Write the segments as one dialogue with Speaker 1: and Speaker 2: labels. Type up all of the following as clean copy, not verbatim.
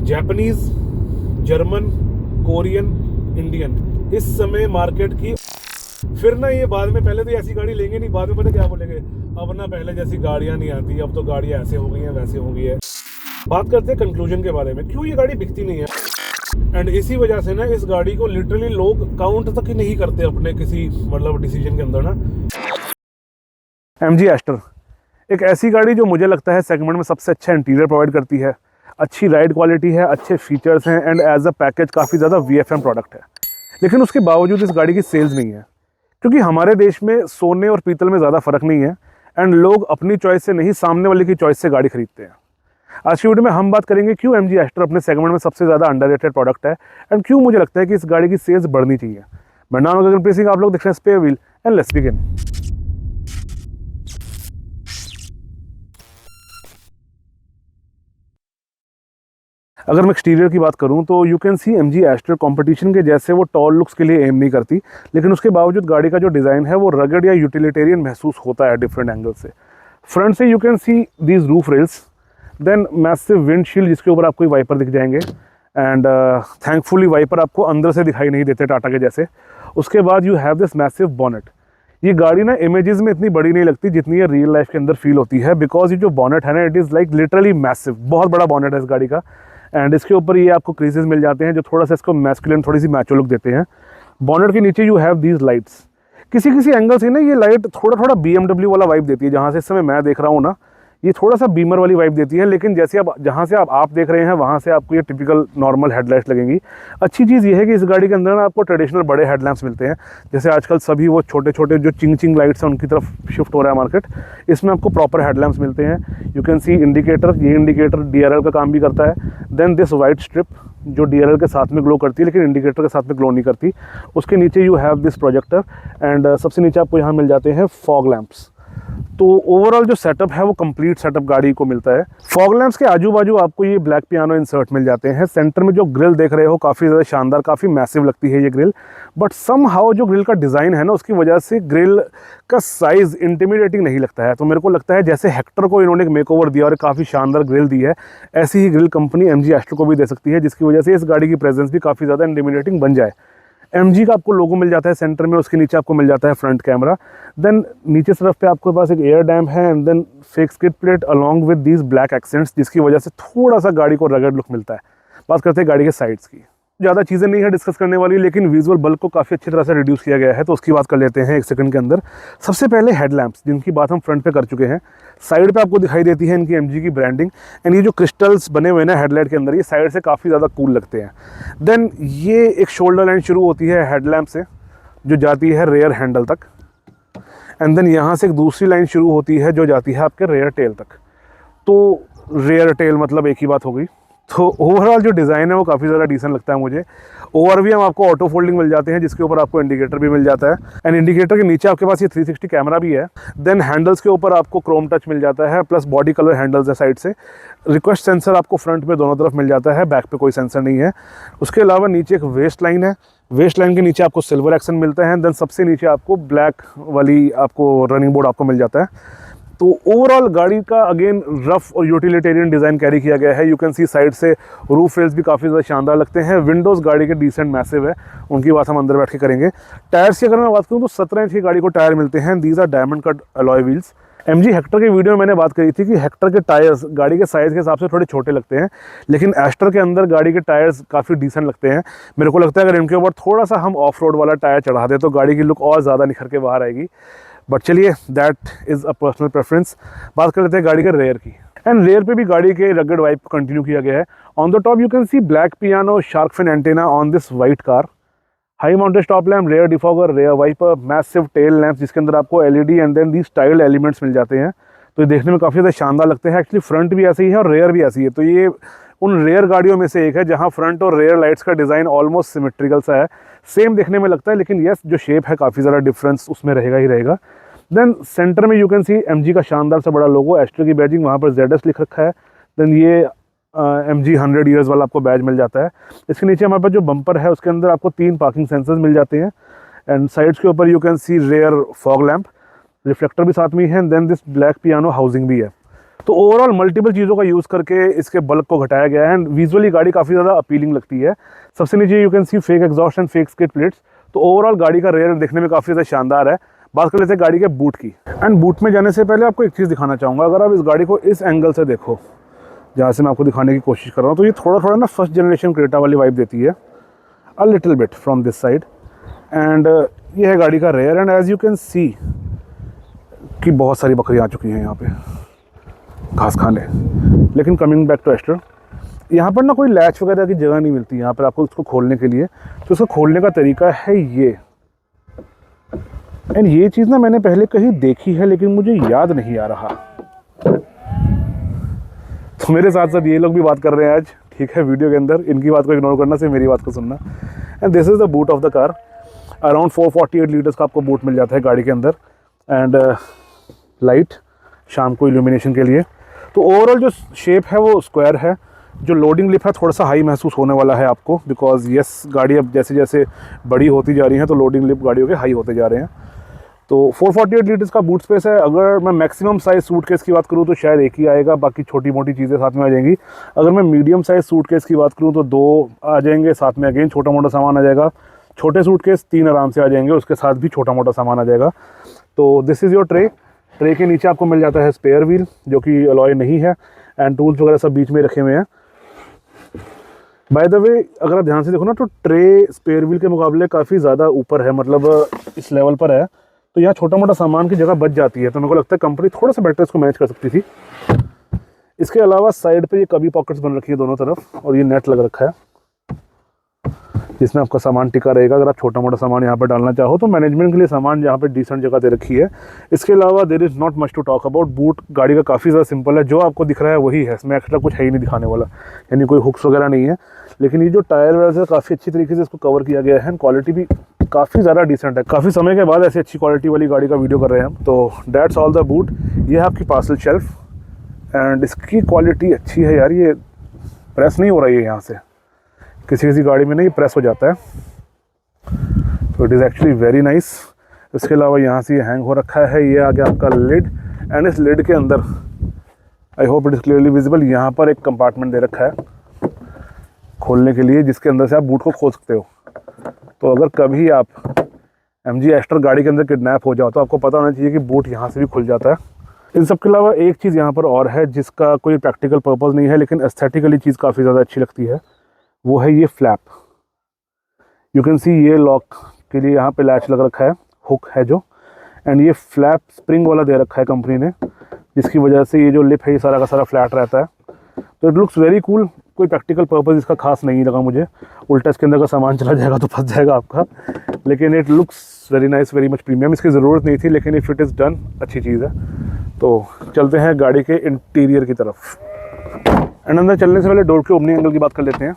Speaker 1: Japanese, German, Korean, Indian इस समय market की। फिर ना ये बाद में, पहले तो ऐसी गाड़ी लेंगे नहीं, बाद में पता क्या बोलेंगे, अब ना पहले जैसी गाड़ियां नहीं आती, अब तो गाड़ियां ऐसे हो गई हैं वैसे हो गई है। बात करते हैं कंक्लूजन के बारे में, क्यों ये गाड़ी बिकती नहीं है। एंड इसी वजह से ना इस गाड़ी को लिटरली लोग काउंट तक ही नहीं करते अपने किसी मतलब डिसीजन के अंदर ना। MG एस्टर एक ऐसी गाड़ी जो मुझे लगता है सेगमेंट में सबसे अच्छा इंटीरियर प्रोवाइड करती है, अच्छी राइड क्वालिटी है, अच्छे फीचर्स हैं एंड एज अ पैकेज काफ़ी ज़्यादा VFM प्रोडक्ट है। लेकिन उसके बावजूद इस गाड़ी की सेल्स नहीं है, क्योंकि हमारे देश में सोने और पीतल में ज़्यादा फ़र्क नहीं है एंड लोग अपनी चॉइस से नहीं, सामने वाले की चॉइस से गाड़ी खरीदते हैं। आज की वीडियो में हम बात करेंगे क्यों MG एस्टर अपने सेगमेंट में सबसे ज़्यादा अंडररेटेड प्रोडक्ट है एंड क्यों मुझे लगता है कि इस गाड़ी की सेल्स बढ़नी चाहिए। मेरा नाम है गगनप्रीत सिंह, आप लोग देख रहे हैं spare wheel and let's begin. अगर मैं एक्सटीरियर की बात करूं तो you can see MG Astor competition के जैसे वो टॉल लुक्स के लिए एम नहीं करती, लेकिन उसके बावजूद गाड़ी का जो डिज़ाइन है वो रगड या यूटिलिटेरियन महसूस होता है डिफरेंट एंगल से। फ्रंट से you can see these roof rails, then massive windshield जिसके ऊपर आपको वाइपर दिख जाएंगे एंड थैंकफुली वाइपर आपको अंदर से दिखाई नहीं देते टाटा के जैसे। उसके बाद you have this massive bonnet. ये गाड़ी ना इमेजेस में इतनी बड़ी नहीं लगती जितनी ये रियल लाइफ के अंदर फील होती है, बिकॉज ये जो बॉनेट है ना it is like literally massive, बहुत बड़ा बॉनेट है इस गाड़ी का। एंड इसके ऊपर ये आपको क्रीजेस मिल जाते हैं जो थोड़ा सा इसको मैस्कुलिन, थोड़ी सी मैचो लुक देते हैं। बॉनेट के नीचे यू हैव दीज लाइट्स। किसी किसी एंगल से ना ये लाइट थोड़ा थोड़ा BMW वाला वाइब देती है, जहाँ से इस समय मैं देख रहा हूँ ना ये थोड़ा सा बीमर वाली वाइब देती है, लेकिन जैसे आप जहाँ से आप देख रहे हैं वहाँ से आपको ये टिपिकल नॉर्मल हेडलाइट्स लगेंगी। अच्छी चीज़ ये है कि इस गाड़ी के अंदर ना आपको ट्रेडिशनल बड़े हेडलैम्प्स मिलते हैं, जैसे आजकल सभी वो छोटे छोटे जो चिंग लाइट्स हैं उनकी तरफ शिफ्ट हो रहा है मार्केट। इसमें आपको प्रॉपर हेडलैम्प्स मिलते हैं। यू कैन सी इंडिकेटर, ये इंडिकेटर DRL का काम भी करता है। देन दिस वाइट स्ट्रिप जो DRL के साथ में ग्लो करती है लेकिन इंडिकेटर के साथ में ग्लो नहीं करती। उसके नीचे you have this projector and सबसे नीचे आपको यहाँ मिल जाते हैं फॉग लैंप्स। तो ओवरऑल जो सेटअप है वो कंप्लीट सेटअप गाड़ी को मिलता है। फॉग लैंप्स के आजू बाजू आपको ये ब्लैक पियानो इंसर्ट मिल जाते हैं। सेंटर में जो ग्रिल देख रहे हो काफ़ी ज़्यादा शानदार, काफ़ी मैसिव लगती है ये ग्रिल, बट समहाउ जो ग्रिल का डिज़ाइन है ना उसकी वजह से ग्रिल का साइज़ इंटिमिडेटिंग नहीं लगता है। तो मेरे को लगता है जैसे हेक्टर को इन्होंने एक मेकओवर दिया और काफ़ी शानदार ग्रिल दी है, ऐसी ही ग्रिल कंपनी MG एस्टर को भी दे सकती है, जिसकी वजह से इस गाड़ी की प्रेजेंस भी काफ़ी ज़्यादा इंटिमिडेटिंग बन जाए। MG का आपको लोगो मिल जाता है सेंटर में, उसके नीचे आपको मिल जाता है फ्रंट कैमरा। देन नीचे तरफ पे आपके पास एक एयर डैम्प है and then fake skid plate along with these black accents, जिसकी वजह से थोड़ा सा गाड़ी को रगड़ लुक मिलता है। बात करते हैं गाड़ी के साइड्स की। ज़्यादा चीज़ें नहीं है डिस्कस करने वाली, लेकिन विजुअल बल्क को काफ़ी अच्छी तरह से रिड्यूस किया गया है, तो उसकी बात कर लेते हैं एक सेकंड के अंदर। सबसे पहले हेडलैम्प्स, जिनकी बात हम फ्रंट पे कर चुके हैं। साइड पे आपको दिखाई देती है इनकी MG की ब्रांडिंग एंड ये जो क्रिस्टल्स बने हुए हैं हेडलाइट के अंदर, ये साइड से काफ़ी ज़्यादा कूल लगते हैं। देन ये एक शोल्डर लाइन शुरू होती है हेडलैम्प से जो जाती है रेयर हैंडल तक, एंड देन यहाँ से एक दूसरी लाइन शुरू होती है जो जाती है आपके रेयर टेल तक। तो रेयर टेल मतलब एक ही बात हो गई। तो ओवरऑल जो डिज़ाइन है वो काफ़ी ज़्यादा डिसेंट लगता है मुझे। ओवरव्यू में आपको ऑटो फोल्डिंग मिल जाते हैं जिसके ऊपर आपको इंडिकेटर भी मिल जाता है एंड इंडिकेटर के नीचे आपके पास ये 360 कैमरा भी है। देन हैंडल्स के ऊपर आपको क्रोम टच मिल जाता है, प्लस बॉडी कलर हैंडल्स है साइड से। रिक्वेस्ट सेंसर आपको फ्रंट में दोनों तरफ मिल जाता है, बैक पे कोई सेंसर नहीं है। उसके अलावा नीचे एक वेस्ट लाइन है, वेस्ट लाइन के नीचे आपको सिल्वर एक्सेंट मिलता है। देन सबसे नीचे आपको ब्लैक वाली आपको रनिंग बोर्ड आपको मिल जाता है। तो ओवरऑल गाड़ी का अगेन रफ और यूटिलिटेरियन डिज़ाइन कैरी किया गया है। यू कैन सी साइड से रूफ रेल्स भी काफ़ी ज़्यादा शानदार लगते हैं। विंडोज़ गाड़ी के डिसेंट मैसिव है, उनकी बात हम अंदर बैठ के करेंगे। टायर्स की अगर मैं बात करूँ तो 17 इंच की गाड़ी को टायर मिलते हैं। These are diamond cut alloy wheels. MG Hector की वीडियो में मैंने बात करी थी कि हेक्टर के टायर्स गाड़ी के साइज़ के हिसाब से थोड़े छोटे लगते हैं, लेकिन एस्टर के अंदर गाड़ी के टायर्स काफ़ी डिसेंट लगते हैं। मेरे को लगता है अगर इनके ऊपर थोड़ा सा हम ऑफ रोड वाला टायर चढ़ा दें तो गाड़ी की लुक और ज़्यादा निखर के बाहर आएगी, बट चलिए that is a personal preference. बात कर लेते हैं गाड़ी के रेयर की। एंड रेयर पे भी गाड़ी के रगड वाइब को कंटिन्यू किया गया है। On the top you can see black piano shark fin antenna on this white car, high mounted stop lamp, rear defogger, rear wiper, massive tail lamp जिसके अंदर आपको LED and then the styled elements मिल जाते हैं। तो ये देखने में काफ़ी ज़्यादा शानदार लगते हैं। एक्चुअली फ्रंट भी ऐसी ही है और रेयर भी ऐसी है, तो ये उन रेयर गाड़ियों में से एक है जहाँ फ्रंट और रेयर लाइट्स का डिज़ाइन ऑलमोस्ट सिमेट्रिकल सा है, सेम देखने में लगता है, लेकिन यस जो शेप है काफ़ी ज़्यादा डिफरेंस उसमें रहेगा ही रहेगा। देन सेंटर में यू कैन सी MG का शानदार सा बड़ा लोगो, एस्टर की बैजिंग, वहाँ पर ZS लिख रखा है। देन ये MG 100 ईयर्स वाला आपको बैज मिल जाता है। इसके नीचे हमारे पास जो बम्पर है उसके अंदर आपको 3 पार्किंग सेंसर्स मिल जाते हैं एंड साइड्स के ऊपर you can see rear fog lamp, reflector भी साथ में ही है। Then this black piano housing भी है। तो ओवरऑल मल्टीपल चीज़ों का यूज़ करके इसके बल्क को घटाया गया है एंड विजुअली गाड़ी काफ़ी ज़्यादा अपीलिंग लगती है। सबसे नीचे you can C fake exhaust and fake skid plates. तो ओवरऑल गाड़ी का रेयर देखने में काफ़ी ज़्यादा शानदार है। बात कर लेते हैं गाड़ी के बूट की। एंड बूट में जाने से पहले आपको एक चीज़ दिखाना चाहूँगा। अगर आप इस गाड़ी को इस एंगल से देखो जहाँ से मैं आपको दिखाने की कोशिश कर रहा हूँ, तो ये थोड़ा थोड़ा ना फर्स्ट जनरेशन क्रेटा वाली वाइब देती है, a little bit from this side. And ये है गाड़ी का rear end as you can see कि बहुत सारी बकरियाँ आ चुकी हैं यहाँ पे घास खाने। लेकिन कमिंग बैक टू एस्टर, यहाँ पर ना कोई लैच वगैरह की जगह नहीं मिलती यहाँ पर आपको उसको खोलने के लिए। तो उसको खोलने का तरीका है ये। एंड ये चीज़ ना मैंने पहले कहीं देखी है लेकिन मुझे याद नहीं आ रहा। तो मेरे साथ साथ ये लोग भी बात कर रहे हैं आज, ठीक है, वीडियो के अंदर। इनकी बात को इग्नोर करना, सिर्फ मेरी बात को सुनना। And this is the boot of the car. Around 448 litres का आपको बूट मिल जाता है गाड़ी के अंदर। एंड लाइट शाम को इल्यूमिनेशन के लिए। तो ओवरऑल जो शेप है वो स्क्वायर है। जो लोडिंग लिप है थोड़ा सा हाई महसूस होने वाला है आपको, बिकॉज यस गाड़ी अब जैसे जैसे बड़ी होती जा रही है तो लोडिंग लिप गाड़ियों के हाई होते जा रहे हैं। तो 448 लीटर्स का बूट स्पेस है। अगर मैं मैक्सिमम साइज़ सूटकेस की बात करूँ तो शायद एक ही आएगा, बाकी छोटी मोटी चीज़ें साथ में आ जाएंगी। अगर मैं मीडियम साइज़ सूटकेस की बात करूँ तो 2 आ जाएंगे, साथ में अगेन छोटा मोटा सामान आ जाएगा। छोटे सूटकेस 3 आराम से आ जाएंगे, उसके साथ भी छोटा मोटा सामान आ जाएगा। तो this is your tray. Tray के नीचे आपको मिल जाता है स्पेयर व्हील, जो कि अलॉय नहीं है, एंड टूल्स वगैरह सब बीच में रखे हुए हैं। बाय द वे अगर आप ध्यान से देखो ना तो ट्रे स्पेयर व्हील के मुकाबले काफ़ी ज़्यादा ऊपर है, मतलब इस लेवल पर है। तो यहाँ छोटा मोटा सामान की जगह बच जाती है। तो मेरे को लगता है कंपनी थोड़ा सा बेटर इसको मैनेज कर सकती थी। इसके अलावा साइड पे ये कभी पॉकेट्स बन रखी है दोनों तरफ, और ये नेट लग रखा है जिसमें आपका सामान टिका रहेगा। अगर आप छोटा मोटा सामान यहाँ पर डालना चाहो तो मैनेजमेंट के लिए सामान यहाँ पे डिसेंट जगह दे रखी है। इसके अलावा there is not much to talk about. Boot गाड़ी का काफ़ी ज़्यादा सिंपल है, जो आपको दिख रहा है वही है, इसमें एक्स्ट्रा कुछ है ही नहीं दिखाने वाला, यानी कोई हुक्स वगैरह नहीं है। लेकिन ये जो टायर वगैरह से काफ़ी अच्छी तरीके से इसको कवर किया गया है। क्वालिटी भी काफ़ी ज़्यादा डिसेंट है। काफ़ी समय के बाद ऐसी अच्छी क्वालिटी वाली गाड़ी का वीडियो कर रहे हैं हम। तो दैट्स ऑल द बूट। ये है आपकी पार्सल शेल्फ एंड इसकी क्वालिटी अच्छी है यार। ये प्रेस नहीं हो रही है यहाँ से, किसी किसी गाड़ी में नहीं प्रेस हो जाता है। तो it is actually very nice. इसके अलावा यहाँ से ये हैंग हो रखा है। ये आ गया आपका लिड एंड इस लिड के अंदर, I hope it is clearly visible, यहाँ पर एक कंपार्टमेंट दे रखा है खोलने के लिए, जिसके अंदर से आप बूट को खोल सकते हो। तो अगर कभी आप MG एस्टर गाड़ी के अंदर किडनैप हो जाओ तो आपको पता होना चाहिए कि बूट यहाँ से भी खुल जाता है। इन सब के अलावा एक चीज़ यहाँ पर और है जिसका कोई प्रैक्टिकल पर्पज़ नहीं है, लेकिन एस्थेटिकली चीज़ काफ़ी ज़्यादा अच्छी लगती है। वो है ये फ्लैप। यू कैन सी ये लॉक के लिए यहाँ पे लैच लग रखा है, हुक है जो, एंड ये फ्लैप स्प्रिंग वाला दे रखा है कंपनी ने, जिसकी वजह से ये जो लिप है ये सारा का सारा फ्लैट रहता है। तो इट लुक्स वेरी कूल। कोई प्रैक्टिकल पर्पज़ इसका खास नहीं लगा मुझे, उल्टा इसके अंदर का सामान चला जाएगा तो फंस जाएगा आपका। लेकिन it looks very nice, very much premium. इसकी ज़रूरत नहीं थी लेकिन इफ़ इट इज़ डन अच्छी चीज़ है। तो चलते हैं गाड़ी के इंटीरियर की तरफ। एंड अंदर चलने से पहले डोर के ओपनिंग एंगल की बात कर लेते हैं।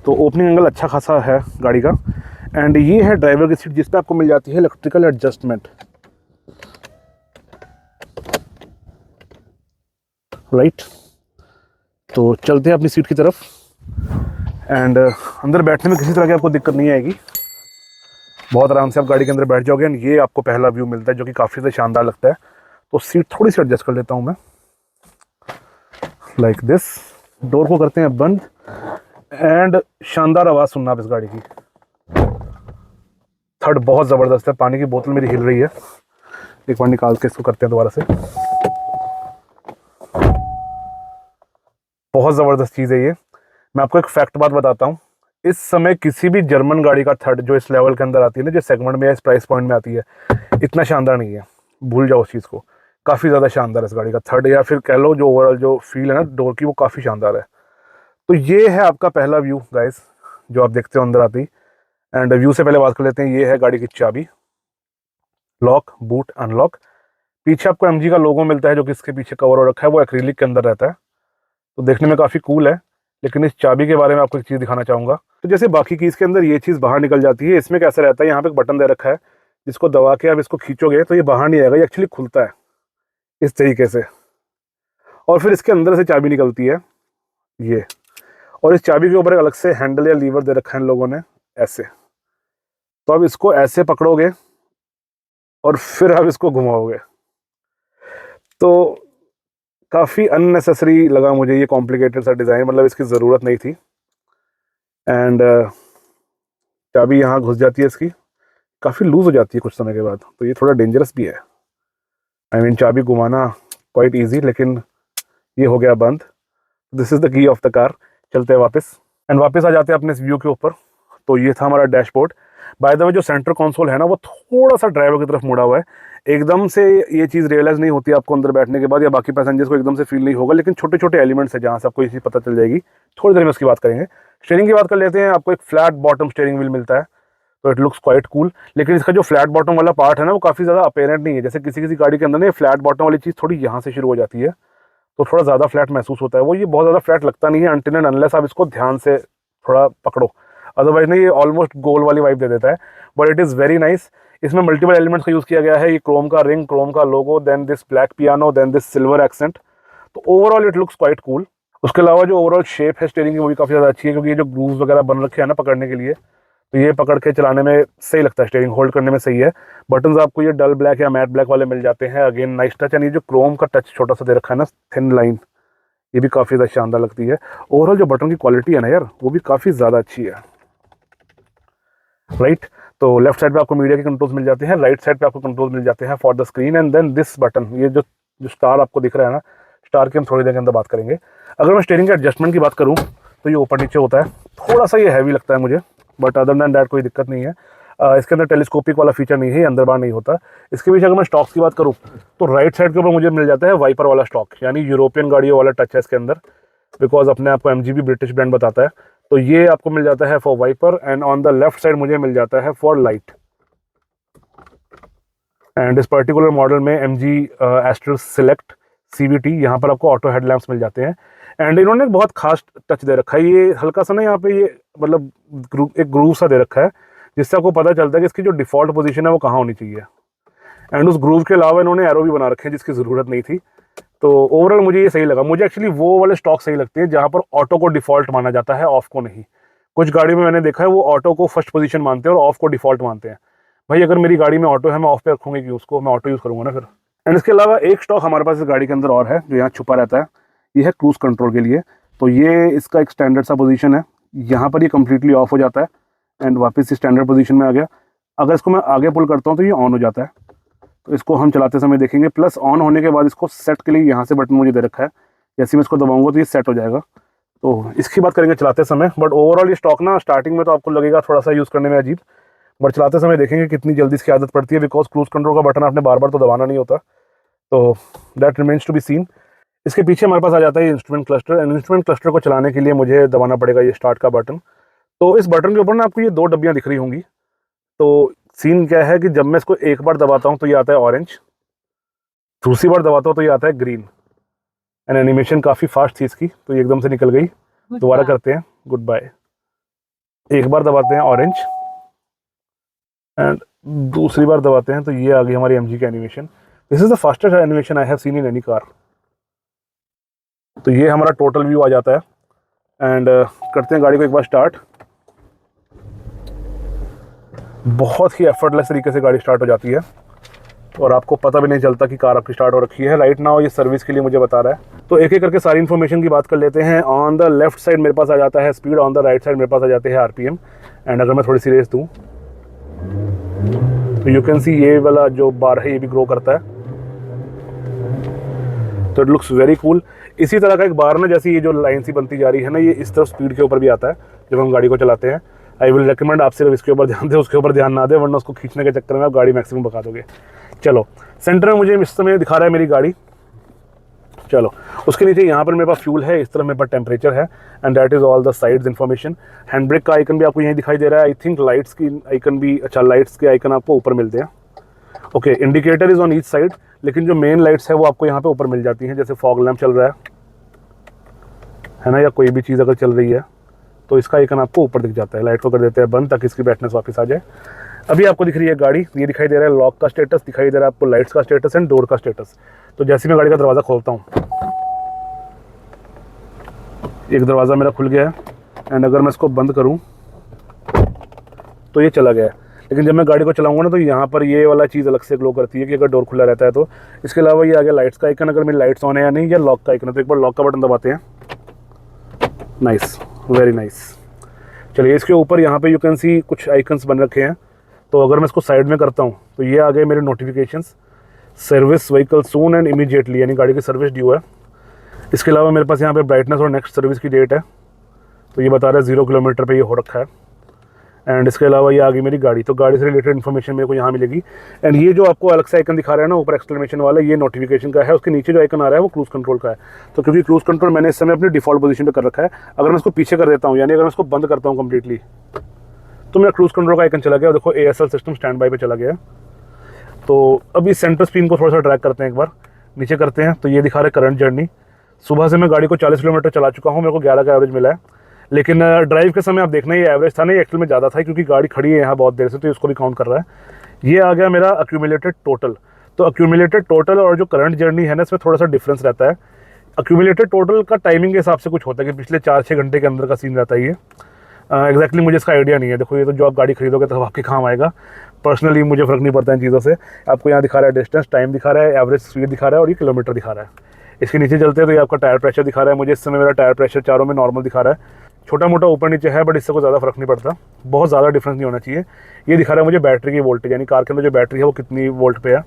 Speaker 1: तो ओपनिंग एंगल अच्छा खासा है गाड़ी का। एंड ये है ड्राइवर की सीट, जिस पे आपको मिल जाती है इलेक्ट्रिकल एडजस्टमेंट, राइट। तो चलते हैं अपनी सीट की तरफ। एंड अंदर बैठने में किसी तरह की आपको दिक्कत नहीं आएगी, बहुत आराम से आप गाड़ी के अंदर बैठ जाओगे। एंड ये आपको पहला व्यू मिलता है जो कि काफ़ी ज़्यादा शानदार लगता है। तो सीट थोड़ी सी एडजस्ट कर लेता हूँ मैं, लाइक दिस। डोर को करते हैं बंद एंड शानदार आवाज़ सुनना आप इस गाड़ी की। थर्ड बहुत ज़बरदस्त है। पानी की बोतल मेरी हिल रही है, एक बार निकाल के इसको करते हैं दोबारा से। बहुत ज़बरदस्त चीज़ है ये। मैं आपको एक फैक्ट बात बताता हूँ, इस समय किसी भी जर्मन गाड़ी का थर्ड जो इस लेवल के अंदर आती है ना, जिस सेगमेंट में या इस प्राइस पॉइंट में आती है, इतना शानदार नहीं है। भूल जाओ उस चीज़ को। काफ़ी ज़्यादा शानदार है इस गाड़ी का थर्ड, या फिर कह लो जो ओवरऑल जो फील है ना डोर की, वो काफ़ी शानदार है। तो ये है आपका पहला व्यू गाइस, जो आप देखते हो अंदर आते ही। एंड व्यू से पहले बात कर लेते हैं, ये है गाड़ी की चाबी, लॉक, बूट, अनलॉक। पीछे आपको MG का लोगो मिलता है जो कि इसके पीछे कवर हो रखा है, वो एक्रिलिक के अंदर रहता है, तो देखने में काफ़ी कूल है। लेकिन इस चाबी के बारे में आपको एक चीज़ दिखाना चाहूँगा। तो जैसे बाकी कीज़ के अंदर ये चीज़ बाहर निकल जाती है, इसमें कैसा रहता है, यहाँ पे एक बटन दे रखा है जिसको दबा के आप इसको खींचोगे तो ये बाहर नहीं आएगा, ये एक्चुअली खुलता है इस तरीके से, और फिर इसके अंदर से चाबी निकलती है ये। और इस चाबी के ऊपर एक अलग से हैंडल या लीवर दे रखा है इन लोगों ने ऐसे। तो अब इसको ऐसे पकड़ोगे और फिर आप इसको घुमाओगे तो काफ़ी अननेसेसरी लगा मुझे ये कॉम्प्लिकेटेड सा डिज़ाइन, मतलब इसकी ज़रूरत नहीं थी। एंड चाबी यहाँ घुस जाती है इसकी, काफ़ी लूज़ हो जाती है कुछ समय के बाद, तो ये थोड़ा डेंजरस भी है। आई मीन चाबी घुमाना क्वाइट ईजी, लेकिन ये हो गया बंद। This is the key of the car. चलते हैं वापस, एंड वापस आ जाते हैं अपने इस व्यू के ऊपर। तो ये था हमारा डैशबोर्ड। बाय द वे जो सेंटर कंसोल है ना, वो थोड़ा सा ड्राइवर की तरफ मुड़ा हुआ है। एकदम से ये चीज़ रियलाइज़ नहीं होती आपको अंदर बैठने के बाद, या बाकी पैसेंजर्स को एकदम से फील नहीं होगा, लेकिन छोटे छोटे एलिमेंट्स है जहाँ से आपको ये चीज़ पता चल जाएगी। थोड़ी देर में उसकी बात करेंगे। स्टीयरिंग की बात कर लेते हैं। आपको एक फ्लैट बॉटम स्टीयरिंग व्हील मिलता है, तो इट लुक्स क्वाइट कूल। लेकिन इसका जो फ्लैट बॉटम वाला पार्ट है ना, वो काफ़ी ज़्यादा अपेरेंट नहीं है। जैसे किसी किसी गाड़ी के अंदर ना ये फ्लैट बॉटम वाली चीज़ थोड़ी यहाँ से शुरू हो जाती है, तो थोड़ा ज़्यादा फ्लैट महसूस होता है। वो ये बहुत ज़्यादा फ्लैट लगता नहीं है अनटिल एंड अनलेस आप इसको ध्यान से थोड़ा पकड़ो, अदरवाइज ना ये ऑलमोस्ट गोल वाली वाइब दे देता है। But it is very nice. इसमें मल्टीपल एलिमेंट्स का यूज़ किया गया है। ये क्रोम का रिंग, क्रोम का logo, then this black piano, then this silver accent. तो overall it looks quite cool. उसके अलावा जो ओवरऑल शेप है स्टीयरिंग की, वो भी काफ़ी ज़्यादा अच्छी है, क्योंकि ये जो ग्रूव्स वगैरह बन रखे हैं ना पकड़ने के लिए, तो ये पकड़ के चलाने में सही लगता है, स्टीयरिंग होल्ड करने में सही है। बटन्स आपको ये डल ब्लैक या मैट ब्लैक वाले मिल जाते हैं। अगेन नाइस टच, एंड ये जो क्रोम का टच छोटा सा दे रखा है ना, थिन लाइन, ये भी काफ़ी ज़्यादा शानदार लगती है। ओवरऑल जो बटन की क्वालिटी है ना यार, वो भी काफ़ी ज़्यादा अच्छी है। राइट, तो लेफ्ट साइड पे आपको मीडिया के कंट्रोल्स मिल जाते हैं, राइट साइड पे आपको कंट्रोल्स मिल जाते हैं for the screen, and then this button, ये जो स्टार आपको दिख रहा है ना, स्टार की हम थोड़ी देर के अंदर बात करेंगे। अगर मैं स्टीयरिंग के एडजस्टमेंट की बात करूँ तो ये ऊपर नीचे होता है, थोड़ा सा ये हैवी लगता है मुझे, बट अदर दैन दैट कोई दिक्कत नहीं है। इसके अंदर टेलीस्कोपिक वाला फीचर नहीं है, अंदर बाहर नहीं होता। इसके पीछे अगर मैं स्टॉक्स की बात करूँ तो राइट साइड के ऊपर मुझे मिल जाता है वाइपर वाला स्टॉक, यानी यूरोपियन गाड़ियों वाला टच है इसके अंदर, बिकॉज अपने आपको MG ब्रिटिश ब्रांड बताता है। तो ये आपको मिल जाता है for wiper, and on the left side मुझे मिल जाता है फॉर लाइट। एंड इस पर्टिकुलर मॉडल में MG एस्टर सिलेक्ट CVT, यहाँ पर आपको ऑटो हेडलैम्प्स मिल जाते हैं। एंड इन्होंने एक बहुत खास टच दे रखा है, ये हल्का सा ना यहाँ पे ये मतलब एक ग्रूव सा दे रखा है, जिससे आपको पता चलता है कि इसकी जो डिफ़ॉल्ट पोजीशन है वो कहाँ होनी चाहिए। एंड उस ग्रूव के अलावा इन्होंने एरो भी बना रखे हैं जिसकी ज़रूरत नहीं थी। तो ओवरऑल मुझे ये सही लगा। मुझे एक्चुअली वो वाले स्टॉक सही लगते हैं जहाँ पर ऑटो को डिफ़ॉल्ट माना जाता है, ऑफ को नहीं। कुछ गाड़ियों में मैंने देखा है वो ऑटो को फर्स्ट पोजीशन मानते हैं और ऑफ को डिफ़ॉल्ट मानते हैं। भाई अगर मेरी गाड़ी में ऑटो है, मैं ऑफ पे रखूँगी कि उसको मैं ऑटो यूज़ करूँगा ना फिर। एंड इसके अलावा एक स्टॉक हमारे पास इस गाड़ी के अंदर और है जो यहाँ छुपा रहता है, ये है क्रूज़ कंट्रोल के लिए। तो ये इसका एक स्टैंडर्ड सा पोजीशन है, यहाँ पर ये कम्प्लीटली ऑफ हो जाता है एंड वापस स्टैंडर्ड पोजीशन में आ गया। अगर इसको मैं आगे पुल करता हूँ तो ये ऑन हो जाता है, तो इसको हम चलाते समय देखेंगे। प्लस ऑन होने के बाद इसको सेट के लिए यहाँ से बटन मुझे दे रखा है, जैसे मैं इसको दबाऊंगा तो ये सेट हो जाएगा। तो इसकी बात करेंगे चलाते समय। बट ओवरऑल ये स्टॉक ना स्टार्टिंग में तो आपको लगेगा थोड़ा सा यूज़ करने में अजीब, बट चलाते समय देखेंगे कितनी जल्दी इसकी आदत पड़ती है, बिकॉज क्रूज़ कंट्रोल का बटन आपने बार बार तो दबाना नहीं होता, तो that remains to be seen. इसके पीछे हमारे पास आ जाता है instrument cluster, and instrument cluster को चलाने के लिए मुझे दबाना पड़ेगा ये स्टार्ट का बटन। तो इस बटन के ऊपर ना आपको ये 2 डब्बियाँ दिख रही होंगी। तो सीन क्या है कि जब मैं इसको एक बार दबाता हूँ तो ये आता है ऑरेंज, दूसरी बार दबाता हूँ तो ये आता है ग्रीन। एंड एनिमेशन काफ़ी फास्ट थी इसकी, तो ये एकदम से निकल गई। दोबारा करते हैं, गुड बाय। एक बार दबाते हैं ऑरेंज, एंड दूसरी बार दबाते हैं तो ये आ गई हमारी MG की animation. This is the fastest animation I have seen in any car. तो ये हमारा टोटल व्यू आ जाता है। एंड करते हैं गाड़ी को एक बार स्टार्ट। बहुत ही एफर्टलेस तरीके से गाड़ी स्टार्ट हो जाती है और आपको पता भी नहीं चलता कि कार आपकी स्टार्ट हो रखी है। राइट नाउ ये सर्विस के लिए मुझे बता रहा है। तो एक एक करके सारी इन्फॉर्मेशन की बात कर लेते हैं। ऑन द लेफ्ट साइड मेरे पास आ जाता है speed, on the right side मेरे पास आ जाते हैं RPM। एंड अगर मैं थोड़ी सी रेस दूँ तो यू कैन सी ये वाला जो बार है ये भी ग्रो करता है, तो इट लुक्स वेरी कूल। इसी तरह का एक बार ना, जैसे ये जो लाइन सी बनती जा रही है ना, ये इस तरफ स्पीड के ऊपर भी आता है जब हम गाड़ी को चलाते हैं। आई विल रिकमेंड आप सिर्फ इसके ऊपर ध्यान दें, उसके ऊपर ध्यान ना दें, वरना उसको खींचने के चक्कर में आप गाड़ी मैक्सिमम भगा दोगे। चलो सेंटर में मुझे इस समय दिखा रहा है मेरी गाड़ी। चलो उसके नीचे यहाँ पर मेरे पास फ्यूल है, इस तरफ मेरे पास टेम्परेचर है, and that is all the sides information. Hand brake का आइकन भी आपको यहीं दिखाई दे रहा है। आई थिंक लाइट्स की आइकन भी, अच्छा लाइट्स के आइकन आपको ऊपर मिलते हैं। Okay, indicator is on each side, लेकिन जो मेन लाइट्स है वो आपको यहाँ पे ऊपर मिल जाती हैं। जैसे फॉग लैम्प चल रहा है ना, या कोई भी चीज़ अगर चल रही है तो इसका आइकन आपको ऊपर दिख जाता है। लाइट को कर देते हैं बंद ताकि इसकी ब्राइटनेस वापस आ जाए। अभी आपको दिख रही है गाड़ी, ये दिखाई दे रहा है लॉक का स्टेटस, दिखाई दे रहा है आपको लाइट्स का स्टेटस एंड डोर का स्टेटस। तो जैसे मैं गाड़ी का दरवाज़ा खोलता हूँ, एक दरवाज़ा मेरा खुल गया है, एंड अगर मैं इसको बंद करूँ तो ये चला गया है। लेकिन जब मैं गाड़ी को चलाऊंगा ना तो यहाँ पर ये वाला चीज़ अलग से ग्लो करती है कि अगर डोर खुला रहता है तो। इसके अलावा ये आ गया लाइट्स का आइकन, अगर मेरी लाइट्स ऑन है या नहीं, या लॉक का आइकन है, तो एक बार लॉक का बटन दबाते हैं। Nice, very nice. चलिए, इसके ऊपर यहाँ पे यू कैन सी कुछ आइकन्स बन रखे हैं। तो अगर मैं इसको साइड में करता हूँ तो ये आ गए मेरे notifications, service vehicle soon and immediately, यानी गाड़ी की सर्विस ड्यू है। इसके अलावा मेरे पास यहाँ पे ब्राइटनेस और नेक्स्ट सर्विस की डेट है, तो ये बता रहा है 0 किलोमीटर पे ये हो रखा है। एंड इसके अलावा ये आ गई मेरी गाड़ी, तो गाड़ी से रिलेटेड इन्फॉर्मेशन मेरे को यहाँ मिलेगी। एंड ये जो आपको अलग से आइकन दिखा रहा है ना ऊपर एक्सक्लेमेशन वाला, ये नोटिफिकेशन का है। उसके नीचे जो आइकन आ रहा है वो क्रूज कंट्रोल का है। तो क्योंकि क्रूज कंट्रोल मैंने इस समय अपनी डिफॉल्ट पोजीशन पे कर रखा है, अगर मैं इसको पीछे कर देता हूँ, यानी अगर मैं इसको बंद करता हूँ कम्प्लीटली, तो मेरा क्रूज कंट्रोल का आइकन चला गया। और देखो ASL सिस्टम स्टैंड बाई पे चला गया। तो अब इस सेंटर स्क्रीन को थोड़ा सा ड्रैग करते हैं, एक बार नीचे करते हैं, तो ये दिखा रहा है करंट जर्नी। सुबह से मैं गाड़ी को 40 किलोमीटर चला चुका हूँ, मेरे को 11 का एवरेज मिला है। लेकिन ड्राइव के समय आप देखना ये एवरेज था नहीं, एक्चुअल में ज़्यादा था, क्योंकि गाड़ी खड़ी है यहाँ बहुत देर से, तो इसको भी काउंट कर रहा है। ये आ गया मेरा अक्यूमुलेटेड टोटल। तो अक्यूमुलेटेड टोटल और जो करंट जर्नी है ना, इसमें थोड़ा सा डिफरेंस रहता है। अक्यूमुलेटेड टोटल का टाइमिंग के हिसाब से कुछ होता है कि पिछले 4-6 घंटे के अंदर का सीन रहता है ये। एग्जैक्टली मुझे इसका आइडिया नहीं है। देखो, ये तो जो आप गाड़ी खरीदोगे तब आपके काम आएगा। पर्सनली मुझे फ़र्क नहीं पड़ता इन चीज़ों से। आपको यहाँ दिखा रहा है डिस्टेंस, टाइम दिखा रहा है, एवरेज स्पीड दिखा रहा है और ये किलोमीटर दिखा रहा है। इसके नीचे चलते हैं तो ये आपका टायर प्रेशर दिखा रहा है। मुझे इस समय मेरा टायर प्रेशर चारों में नॉर्मल दिखा रहा है, छोटा मोटा ऊपर नीचे है, बट इससे कोई ज़्यादा फर्क नहीं पड़ता, बहुत ज़्यादा डिफरेंस नहीं होना चाहिए। ये दिखा रहा है मुझे बैटरी की वोल्टेज, यानी कार के अंदर जो बैटरी है वो कितनी वोल्ट पे है,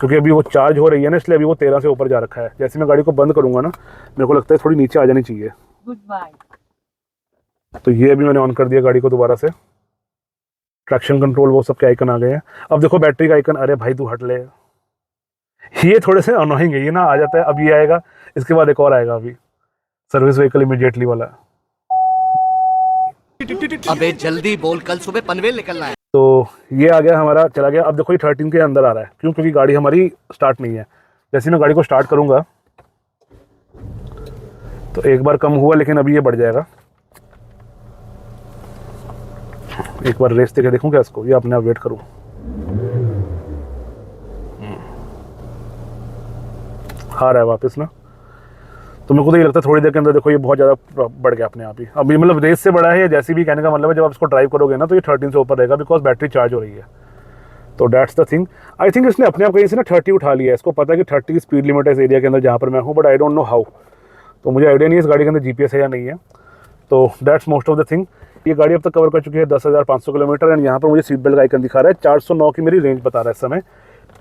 Speaker 1: क्योंकि अभी वो चार्ज हो रही है ना, इसलिए अभी वो 13 से ऊपर जा रखा है। जैसे मैं गाड़ी को बंद करूँगा ना, मेरे को लगता है थोड़ी नीचे आ जानी चाहिए। Good bye. तो ये अभी मैंने ऑन कर दिया गाड़ी को दोबारा से। ट्रैक्शन कंट्रोल वो सब के आइकन आ गए हैं। अब देखो बैटरी का आइकन, अरे भाई तू हट ले, ये थोड़े से अनोइंग है। ये ना आ जाता है, अब ये आएगा, इसके बाद एक और आएगा अभी, सर्विस व्हीकल इमीडिएटली वाला।
Speaker 2: अबे जल्दी बोल, कल सुबह पनवेल निकलना है।
Speaker 1: तो ये आ गया हमारा, चला गया। अब देखो ये 13 के अंदर आ रहा है, क्यों? क्योंकि गाड़ी हमारी स्टार्ट नहीं है। जैसे मैं गाड़ी को स्टार्ट करूंगा तो एक बार कम हुआ, लेकिन अभी ये बढ़ जाएगा। एक बार रेस देके देखूं क्या इसको, ये अपने आप वेट करूं। हार है वापस ना, तो मेरे को तो ये लगता है थोड़ी देर के अंदर देखो ये बहुत ज़्यादा बढ़ गया अपने आप ही। अभी मतलब रेस से बड़ा है या जैसी भी, कहने का मतलब है जब आप इसको ड्राइव करोगे ना तो ये 13 से ऊपर रहेगा, बिकॉज बैटरी चार्ज हो रही है। तो that's the thing. I think इसने अपने आप कहीं से ना 30 उठा लिया है। इसको पता है कि 30 की स्पीड लिमिट है इस एरिया के अंदर जहाँ पर मैं हूँ, but I don't know how. तो मुझे आइडिया नहीं है इस गाड़ी के अंदर GPS है या नहीं है। तो that's most of the thing. ये गाड़ी अब तक कवर कर चुकी है 10,500 किलोमीटर। एंड यहाँ पर मुझे सीट बेल्ट का आइकन दिखा रहा है, 409 की मेरी रेंज बता रहा है इस समय।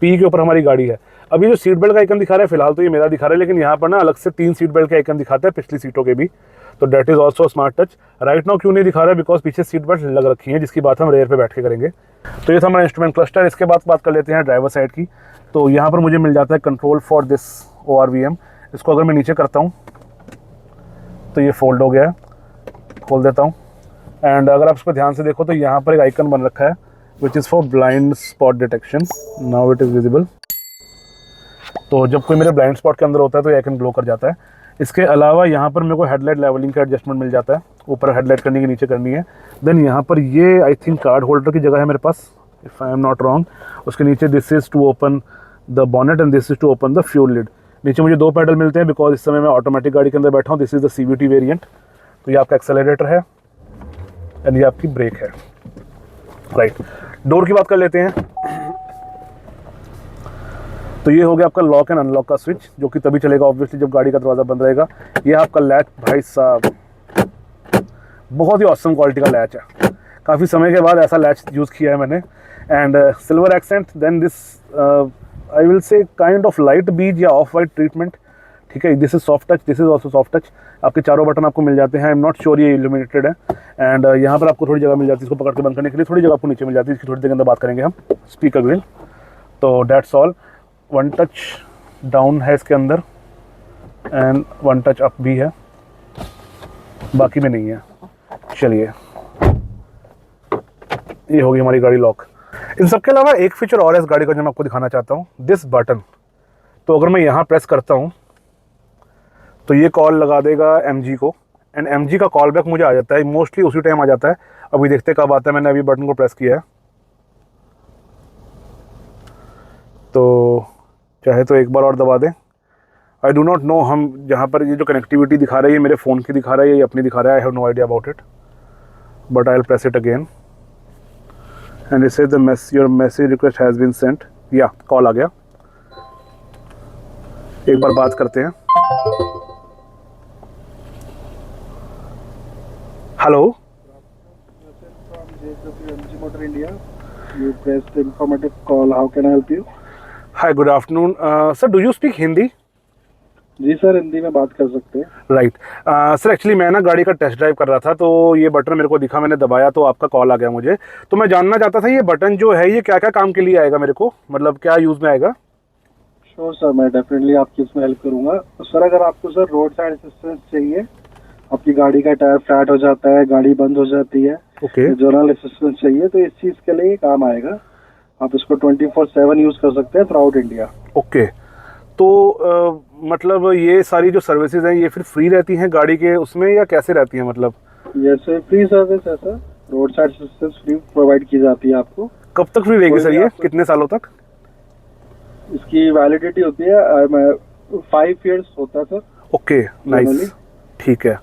Speaker 1: P के ऊपर हमारी गाड़ी है। अभी जो सीट बेल्ट का आइकन दिखा रहा है फिलहाल तो ये मेरा दिखा रहा है, लेकिन यहाँ पर ना अलग से 3 सीट बेल्ट के आइकन दिखाता है पिछली सीटों के भी। तो that is also smart touch. Right now क्यों नहीं दिखा रहा है? बिकॉज पीछे सीट बेल्ट लग रखी है, जिसकी बात हम रेयर पे बैठ के करेंगे। तो ये था हमारा इंस्ट्रूमेंट क्लस्टर। इसके बाद बात कर लेते हैं ड्राइवर साइड की। तो यहाँ पर मुझे मिल जाता है कंट्रोल फॉर दिस ORVM। इसको अगर मैं नीचे करता हूँ तो ये फोल्ड हो गया है, खोल देता हूँ। एंड अगर आप इसको ध्यान से देखो तो यहाँ पर एक आइकन बन रखा है which is for blind spot detection. Now it is visible. तो जब कोई मेरे ब्लाइंड स्पॉट के अंदर होता है तो ये आइकन ग्लो कर जाता है। इसके अलावा यहाँ पर मेरे को हेडलाइट लेवलिंग का एडजस्टमेंट मिल जाता है, ऊपर हेडलाइट करनी की नीचे करनी है। देन यहाँ पर ये आई थिंक कार्ड होल्डर की जगह है मेरे पास, if I am not wrong. उसके नीचे this is to open the bonnet and this is to open the fuel lid. नीचे मुझे 2 पैडल मिलते हैं बिकॉज इस समय मैं ऑटोमेटिक गाड़ी के अंदर बैठा हूँ। This is the CVT variant. तो ये आपका एक्सेलरेटर है एंड ये आपकी ब्रेक है। राइट, डोर की बात कर लेते हैं। तो ये हो गया आपका लॉक एंड अनलॉक का स्विच, जो कि तभी चलेगा ऑब्वियसली जब गाड़ी का दरवाज़ा बंद रहेगा। ये आपका लैच, भाई साहब बहुत ही ऑसम क्वालिटी का लैच है। काफ़ी समय के बाद ऐसा लैच यूज़ किया है मैंने। And silver accent, then this I will say kind of light beige या ऑफ वाइट ट्रीटमेंट। ठीक है, this is soft touch, this is also soft touch. आपके चारों बटन आपको मिल जाते हैं। आई एम नॉट श्योर ये इल्यूमिनेटेड है। एंड यहाँ पर आपको थोड़ी जगह मिल जाती है इसको पकड़ के बंद करने के लिए, थोड़ी जगह आपको नीचे मिल जाती है। इसकी थोड़ी देर के अंदर बात करेंगे हम। स्पीकर ग्रिल, तो दैट्स ऑल। 1 टच डाउन है इसके अंदर एंड 1 टच अप भी है, बाकी में नहीं है। चलिए, ये होगी हमारी गाड़ी लॉक। इन सब के अलावा एक फीचर और है इस गाड़ी का जो मैं आपको दिखाना चाहता हूँ, दिस बटन। तो अगर मैं यहाँ प्रेस करता हूँ तो ये कॉल लगा देगा MG को, एंड MG का कॉल बैक मुझे आ जाता है, मोस्टली उसी टाइम आ जाता है। अभी देखते कब आता है। मैंने अभी बटन को प्रेस किया है, तो चाहे तो एक बार और दबा दें। आई डू नॉट नो, हम जहाँ पर ये जो कनेक्टिविटी दिखा रहा है ये मेरे फ़ोन की दिखा रहा है या अपनी दिखा रहा है, I have no idea about it, but I will press it again and it says your message request has been sent. या कॉल आ गया, एक बार बात करते हैं। Hello,
Speaker 3: MG Motor India. You pressed informative call. How can I help you?
Speaker 1: Hi, good afternoon sir. Do you speak Hindi?
Speaker 3: जी sir, Hindi में बात कर सकते हैं।
Speaker 1: राइट सर, एक्चुअली मैं ना गाड़ी का टेस्ट ड्राइव कर रहा था, तो ये बटन मेरे को दिखा, मैंने दबाया तो आपका कॉल आ गया मुझे। तो मैं जानना चाहता था ये बटन जो है ये क्या क्या काम के लिए आएगा मेरे को, मतलब क्या यूज़ में आएगा?
Speaker 3: श्योर सर, मैं डेफिनेटली आपकी इसमें हेल्प करूंगा। तो सर, अगर आपको सर रोड साइड असिस्टेंस चाहिए, आपकी गाड़ी का टायर फ्लैट हो जाता है, गाड़ी बंद हो जाती है,
Speaker 1: ओके,
Speaker 3: जनरल असिस्टेंस चाहिए, तो इस चीज़ के लिए ये काम आएगा। आप इसको 24/7 यूज़ कर सकते हैं थ्रू आउट इंडिया।
Speaker 1: ओके। तो मतलब ये सारी जो सर्विसेज हैं ये फिर फ्री रहती हैं गाड़ी के उसमें या कैसे रहती हैं मतलब?
Speaker 3: ये सर फ्री सर्विस है sir, road side assistance free provide की जाती है आपको।
Speaker 1: कब तक फ्री रहेगी सर ये, कितने सालों तक?
Speaker 3: इसकी वैलिडिटी होती है 5 years होता है सर।
Speaker 1: ओके, नाइस, ठीक है,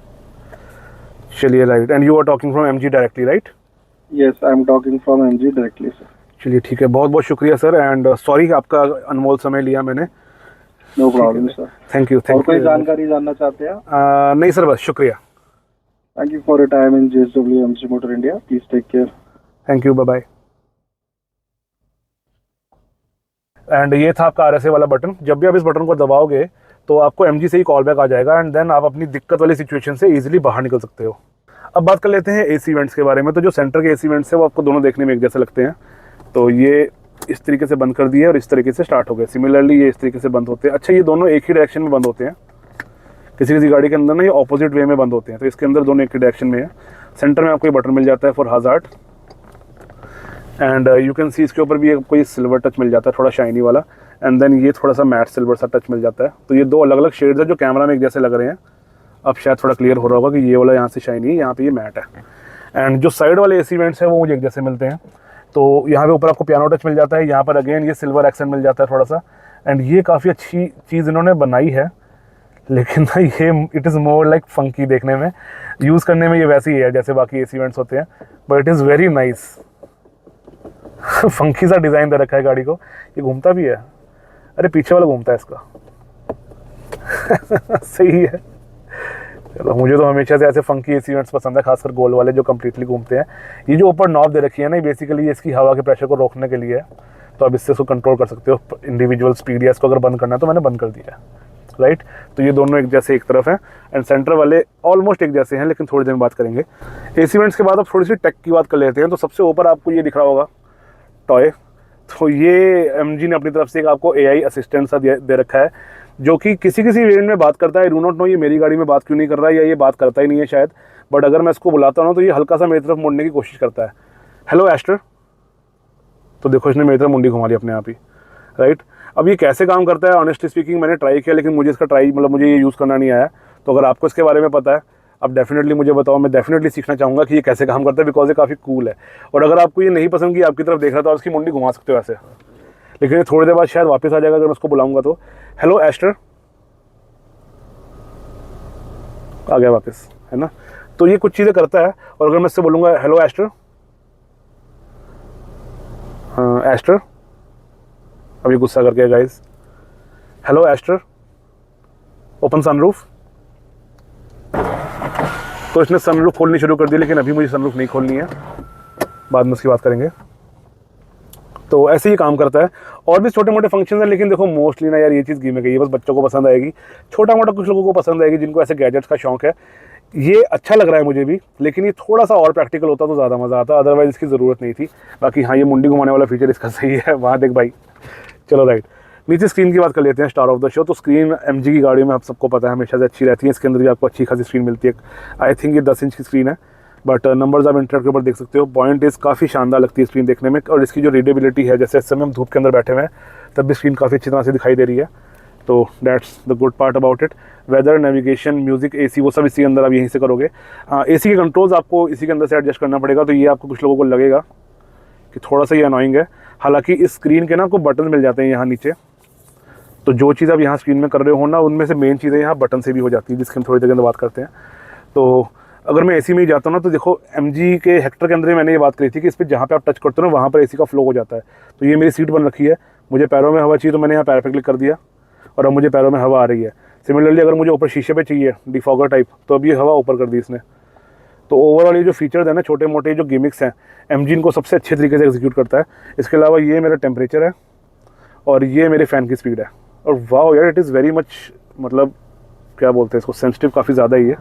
Speaker 1: चलिए। Right, and you are talking from MG directly, right?
Speaker 3: Yes, I am talking from MG directly sir.
Speaker 1: चलिए ठीक है, बहुत बहुत शुक्रिया सर, एंड सॉरी आपका अनमोल समय लिया मैंने।
Speaker 3: No problem sir.
Speaker 1: Thank you.
Speaker 3: और कोई जानकारी जानना चाहते हैं?
Speaker 1: नहीं सर, बस शुक्रिया।
Speaker 3: Thank you for your time in JSW MG Motor India. Please take care.
Speaker 1: Thank you, bye bye. And ये था आपका RSA वाला बटन। जब भी आप इस बटन को दबाओगे तो आपको MG से ही कॉल बैक आ जाएगा, एंड देन आप अपनी दिक्कत वाली सिचुएशन से इजीली बाहर निकल सकते हो। अब बात कर लेते हैं AC वेंट्स के बारे में। तो जो सेंटर के AC वेंट्स है वो आपको दोनों देखने में एक जैसे लगते हैं। तो ये इस तरीके से बंद कर दिए और इस तरीके से स्टार्ट हो गए। सिमिलरली ये इस तरीके से बंद होते हैं। अच्छा, ये दोनों एक ही डायरेक्शन में बंद होते हैं। किसी किसी गाड़ी के अंदर ना ये ऑपोजिट वे में बंद होते हैं, तो इसके अंदर दोनों एक ही डायरेक्शन में है। सेंटर में आपको ये बटन मिल जाता है for hazard, and you can सी इसके ऊपर भी कोई सिल्वर टच मिल जाता है, थोड़ा शाइनी वाला, एंड देन ये थोड़ा सा मैट सिल्वर सा टच मिल जाता है। तो ये दो अलग अलग शेड्स है जो कैमरा में एक जैसे लग रहे हैं। अब शायद थोड़ा क्लियर हो रहा होगा कि ये वाला यहाँ से शाइनी है, यहाँ पे ये मैट है। एंड जो साइड वाले AC वेंट्स हैं वो मुझे एक जैसे मिलते हैं। तो यहाँ पे ऊपर आपको पियानो टच मिल जाता है, यहाँ पर अगेन ये सिल्वर एक्सेंट मिल जाता है थोड़ा सा। एंड ये काफ़ी अच्छी चीज़ इन्होंने बनाई है, लेकिन ना ये it is more like funky देखने में। यूज़ करने में ये वैसे ही है जैसे बाकी AC वेंट्स होते हैं, but it is very nice. Funky सा डिज़ाइन दे रखा है गाड़ी को। ये घूमता भी है, अरे पीछे वाला घूमता है इसका। सही है। चलो, मुझे तो हमेशा से ऐसे फंकी AC वेंट्स पसंद है, खासकर गोल वाले जो कम्प्लीटली घूमते हैं। ये जो ऊपर नॉब दे रखी है ना, बेसिकली ये इसकी हवा के प्रेशर को रोकने के लिए है। तो आप इससे इसको कंट्रोल कर सकते हो इंडिविजुअल स्पीड, या इसको अगर बंद करना है तो मैंने बंद कर दिया है, राइट। तो ये दोनों एक जैसे एक तरफ हैं, एंड सेंटर वाले ऑलमोस्ट एक जैसे हैं, लेकिन थोड़ी देर में बात करेंगे। AC वेंट्स के बाद अब थोड़ी सी टेक की बात कर लेते हैं। तो सबसे ऊपर आपको ये दिख रहा होगा टॉय। तो ये MG ने अपनी तरफ से एक आपको AI असिस्टेंट सा दे रखा है, जो कि किसी किसी वेरिएंट में बात करता है। डू नॉट नो ये मेरी गाड़ी में बात क्यों नहीं कर रहा है, या ये बात करता ही नहीं है शायद। बट अगर मैं इसको बुलाता हूँ तो ये हल्का सा मेरी तरफ मुड़ने की कोशिश करता है। Hello Astor. तो देखो, इसने मेरी तरफ मुंडी घुमा ली अपने आप ही, राइट। अब ये कैसे काम करता है, ऑनेस्टली स्पीकिंग मैंने ट्राई किया, लेकिन मुझे इसका मुझे ये यूज़ करना नहीं आया। तो अगर आपको इसके बारे में पता है, अब डेफिनेटली मुझे बताओ। मैं डेफिनेटली सीखना चाहूँगा कि ये कैसे काम करता है, बिकॉज ये काफ़ी कूल है। और अगर आपको ये नहीं पसंद कि आपकी तरफ देख रहा था, उसकी मुंडी घुमा सकते हो ऐसे, लेकिन ये थोड़ी देर बाद शायद वापस आ जाएगा अगर मैं उसको बुलाऊंगा तो। हेलो एस्टर, आ गया वापस, है ना। तो ये कुछ चीज़ें करता है। और अगर मैं इससे बोलूँगा हेलो एस्टर, हाँ एस्टर, अभी गुस्सा करके guys, hello Astor, open sunroof. तो इसने सनरूफ खोलनी शुरू कर दी, लेकिन अभी मुझे सनरूफ नहीं खोलनी है, बाद में उसकी बात करेंगे। तो ऐसे ही काम करता है। और भी छोटे मोटे फंक्शन हैं, लेकिन देखो मोस्टली ना यार ये चीज़ गिमिक है, ये बस बच्चों को पसंद आएगी, छोटा मोटा कुछ लोगों को पसंद आएगी जिनको ऐसे गैजेट्स का शौक है। ये अच्छा लग रहा है मुझे भी, लेकिन ये थोड़ा सा और प्रैक्टिकल होता तो ज़्यादा मज़ा आता, अदरवाइज़ इसकी ज़रूरत नहीं थी। बाकी हाँ, ये मुंडी घुमाने वाला फीचर इसका सही है, वहाँ देख भाई। चलो राइट, नीचे स्क्रीन की बात कर लेते हैं, स्टार ऑफ द शो। तो स्क्रीन MG की गाड़ियों में आप सबको पता है हमेशा से अच्छी रहती है। इसके अंदर भी आपको अच्छी खासी स्क्रीन मिलती है। आई थिंक ये 10 इंच की स्क्रीन है, बट नंबर्स आप इंटरनेट के ऊपर देख सकते हो। पॉइंट इज़ काफ़ी शानदार लगती है स्क्रीन देखने में, और इसकी जो रीडेबिलिटी है, जैसे इस समय हम धूप के अंदर बैठे हुए हैं तब भी स्क्रीन काफ़ी अच्छी तरह से दिखाई दे रही है। तो that's the good part about it. Weather, navigation, music, AC वो सब इसी के अंदर आप यहीं से करोगे। AC के कंट्रोल्स आपको इसी के अंदर से एडजस्ट करना पड़ेगा। तो ये आपको कुछ लोगों को लगेगा कि थोड़ा सा ये अनोइंग है, हालांकि इस स्क्रीन के ना आपको बटन मिल जाते हैं यहाँ नीचे। तो जो चीज़ आप यहाँ स्क्रीन में कर रहे हो ना, उनमें से मेन चीज़ें यहाँ बटन से भी हो जाती है, जिसकी हम थोड़ी देर के अंदर बात करते हैं। तो अगर मैं एसी में ही जाता हूँ ना तो देखो एमजी के हेक्टर के अंदर ही मैंने ये बात करी थी कि इस पर जहाँ पे आप टच करते हो ना वहाँ पर एसी का फ्लो हो जाता है। तो ये मेरी सीट बन रखी है, मुझे पैरों में हवा चाहिए तो मैंने यहाँ पैर पे क्लिक कर दिया और अब मुझे पैरों में हवा आ रही है। सिमिलरली अगर मुझे ऊपर शीशे पे चाहिए डिफॉगर टाइप तो अब ये हवा ऊपर कर दी इसने। तो ओवरऑल ये जो फीचर्स है ना, छोटे मोटे जो गिमिक्स हैं, एमजी इनको सबसे अच्छे तरीके से एग्जीक्यूट करता है। इसके अलावा ये मेरा टेम्परेचर है और ये मेरे फ़ैन की स्पीड है। और वाह यार, इट इज़ वेरी मच, मतलब क्या बोलते हैं इसको, सेंसिटिव काफ़ी ज़्यादा ही है।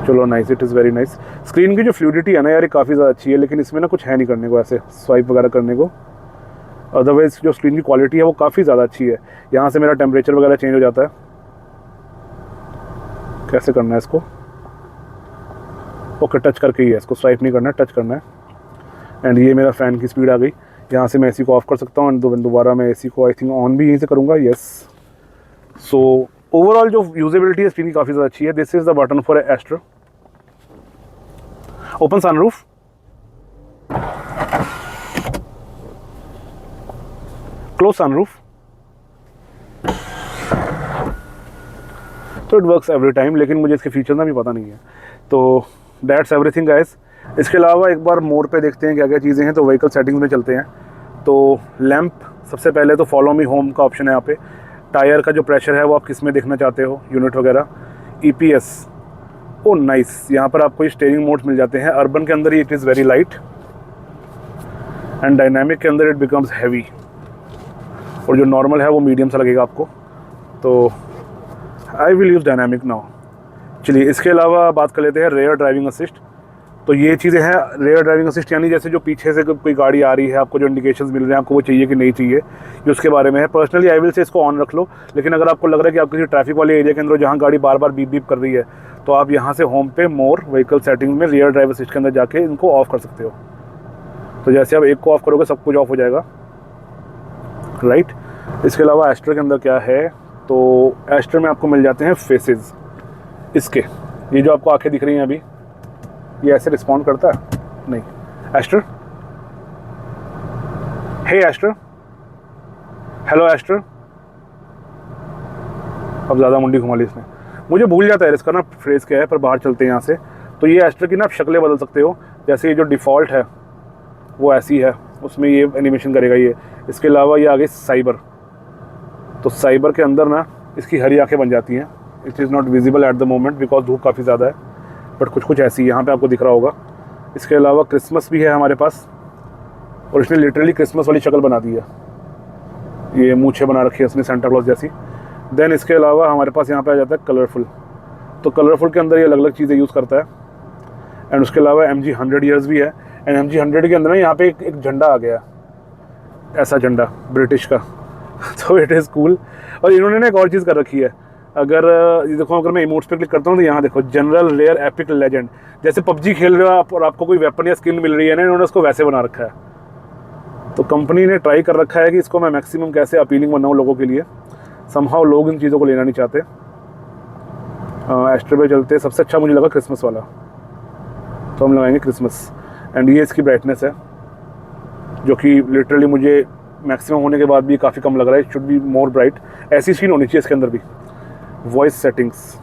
Speaker 1: चलो nice, it is very nice. Screen की जो फ्लूइडिटी है ना यार, ये काफ़ी ज़्यादा अच्छी है, लेकिन इसमें ना कुछ है नहीं करने को, ऐसे स्वाइप वगैरह करने को। अदरवाइज़ जो स्क्रीन की क्वालिटी है वो काफ़ी ज़्यादा अच्छी है। यहाँ से मेरा टेम्परेचर वगैरह चेंज हो जाता है। कैसे करना है इसको? ओके, टच करके ही है इसको, स्वाइप नहीं करना है, टच करना है। एंड ये मेरा फ़ैन की स्पीड आ गई। यहाँ से मैं एसी को ऑफ़ कर सकता हूँ एंड दोबारा मैं एसी को आई थिंक ऑन भी यहीं से करूँगा। येस। सो ओवरऑल जो यूजेबिलिटी है स्क्रीन की काफ़ी ज़्यादा अच्छी है। This is the button for astro. Open sunroof, close sunroof. तो इट वर्क्स एवरी टाइम, लेकिन मुझे इसके फीचर ना भी पता नहीं है। तो दैट्स एवरीथिंग गाइस। इसके अलावा एक बार मोर पे देखते हैं क्या क्या चीज़ें हैं। तो व्हीकल सेटिंग्स में चलते हैं। तो लैंप, सबसे पहले तो फॉलो मी होम का ऑप्शन है यहाँ पे। टायर का जो प्रेशर है वो आप किस में देखना चाहते हो, यूनिट वगैरह। EPS, ओ नाइस, यहाँ पर आपको ये स्टीयरिंग मोड्स मिल जाते हैं। अर्बन के अंदर it is very light and dynamic के अंदर इट बिकम्स हैवी, और जो नॉर्मल है वो मीडियम सा लगेगा आपको। तो I will use dynamic now. चलिए, इसके अलावा बात कर लेते हैं रेयर ड्राइविंग असिस्ट। तो ये चीज़ें हैं रेयर ड्राइविंग असिस्ट, यानी जैसे जो पीछे से कोई गाड़ी आ रही है, आपको जो इंडिकेशंस मिल रहे हैं, आपको वो चाहिए कि नहीं चाहिए, ये उसके बारे में है। पर्सनली आई विल से इसको ऑन रख लो, लेकिन अगर आपको लग रहा है कि आप किसी ट्रैफिक वाले एरिया के अंदर जहाँ गाड़ी बार बार बीप बीप कर रही है, तो आप यहाँ से होम पे मोर व्हीकल सेटिंग में रेयर ड्राइव असिस्ट के अंदर जाके इनको ऑफ कर सकते हो। तो जैसे आप एक को ऑफ करोगे सब कुछ ऑफ हो जाएगा, राइट। इसके अलावा एस्टर के अंदर क्या है, तो एस्टर में आपको मिल जाते हैं फेसेस। इसके ये जो आपको आंखें दिख रही हैं अभी, ये ऐसे रिस्पॉन्ड करता है नहीं। एस्टर, हे एस्टर, हेलो एस्टर। अब ज़्यादा मुंडी घुमा ली इसने, मुझे भूल जाता है इसका ना फ्रेज क्या है, पर बाहर चलते हैं यहाँ से। तो ये एस्टर की ना आप शक्लें बदल सकते हो, जैसे ये जो डिफ़ॉल्ट है वो ऐसी है, उसमें ये एनिमेशन करेगा ये। इसके अलावा ये आगे साइबर, तो साइबर के अंदर ना इसकी हरी आंखें बन जाती हैं। It is not visible at the moment because धूप काफ़ी ज़्यादा है, बट कुछ कुछ ऐसी यहाँ पे आपको दिख रहा होगा। इसके अलावा क्रिसमस भी है हमारे पास, और इसने लिटरली क्रिसमस वाली शक्ल बना दी है, ये मूछे बना रखी है इसने सेंटा क्लॉज जैसी। देन इसके अलावा हमारे पास यहाँ पे आ जाता है कलरफुल। तो कलरफुल के अंदर ये अलग अलग चीज़ें यूज़ करता है। एंड उसके अलावा MG 100 ईयर्स भी है। एंड MG 100 के अंदर ना यहाँ पे एक झंडा आ गया, ऐसा झंडा ब्रिटिश का। तो इट इज़ कूल। और इन्होंने ना एक और चीज़ कर रखी है, अगर ये देखो, अगर मैं इमोट्स पे क्लिक करता हूँ तो यहाँ देखो जनरल रेयर एपिक लेजेंड, जैसे PUBG खेल रहे हो आप और आपको कोई वेपन या स्किन मिल रही है ना, इन्होंने उसको वैसे बना रखा है। तो कंपनी ने ट्राई कर रखा है कि इसको मैं मैक्सिमम कैसे अपीलिंग बनाऊँ लोगों के लिए। समहाउ लोग इन चीज़ों को लेना नहीं चाहते। एस्टर पे चलते, सबसे अच्छा मुझे लगा क्रिसमस वाला, तो हम लगाएंगे क्रिसमस। एंड ये इसकी ब्राइटनेस है, जो कि लिटरली मुझे मैक्सिमम होने के बाद भी काफ़ी कम लग रहा है। It should be more bright. ऐसी स्क्रीन होनी चाहिए इसके अंदर भी। वॉइस सेटिंग्स,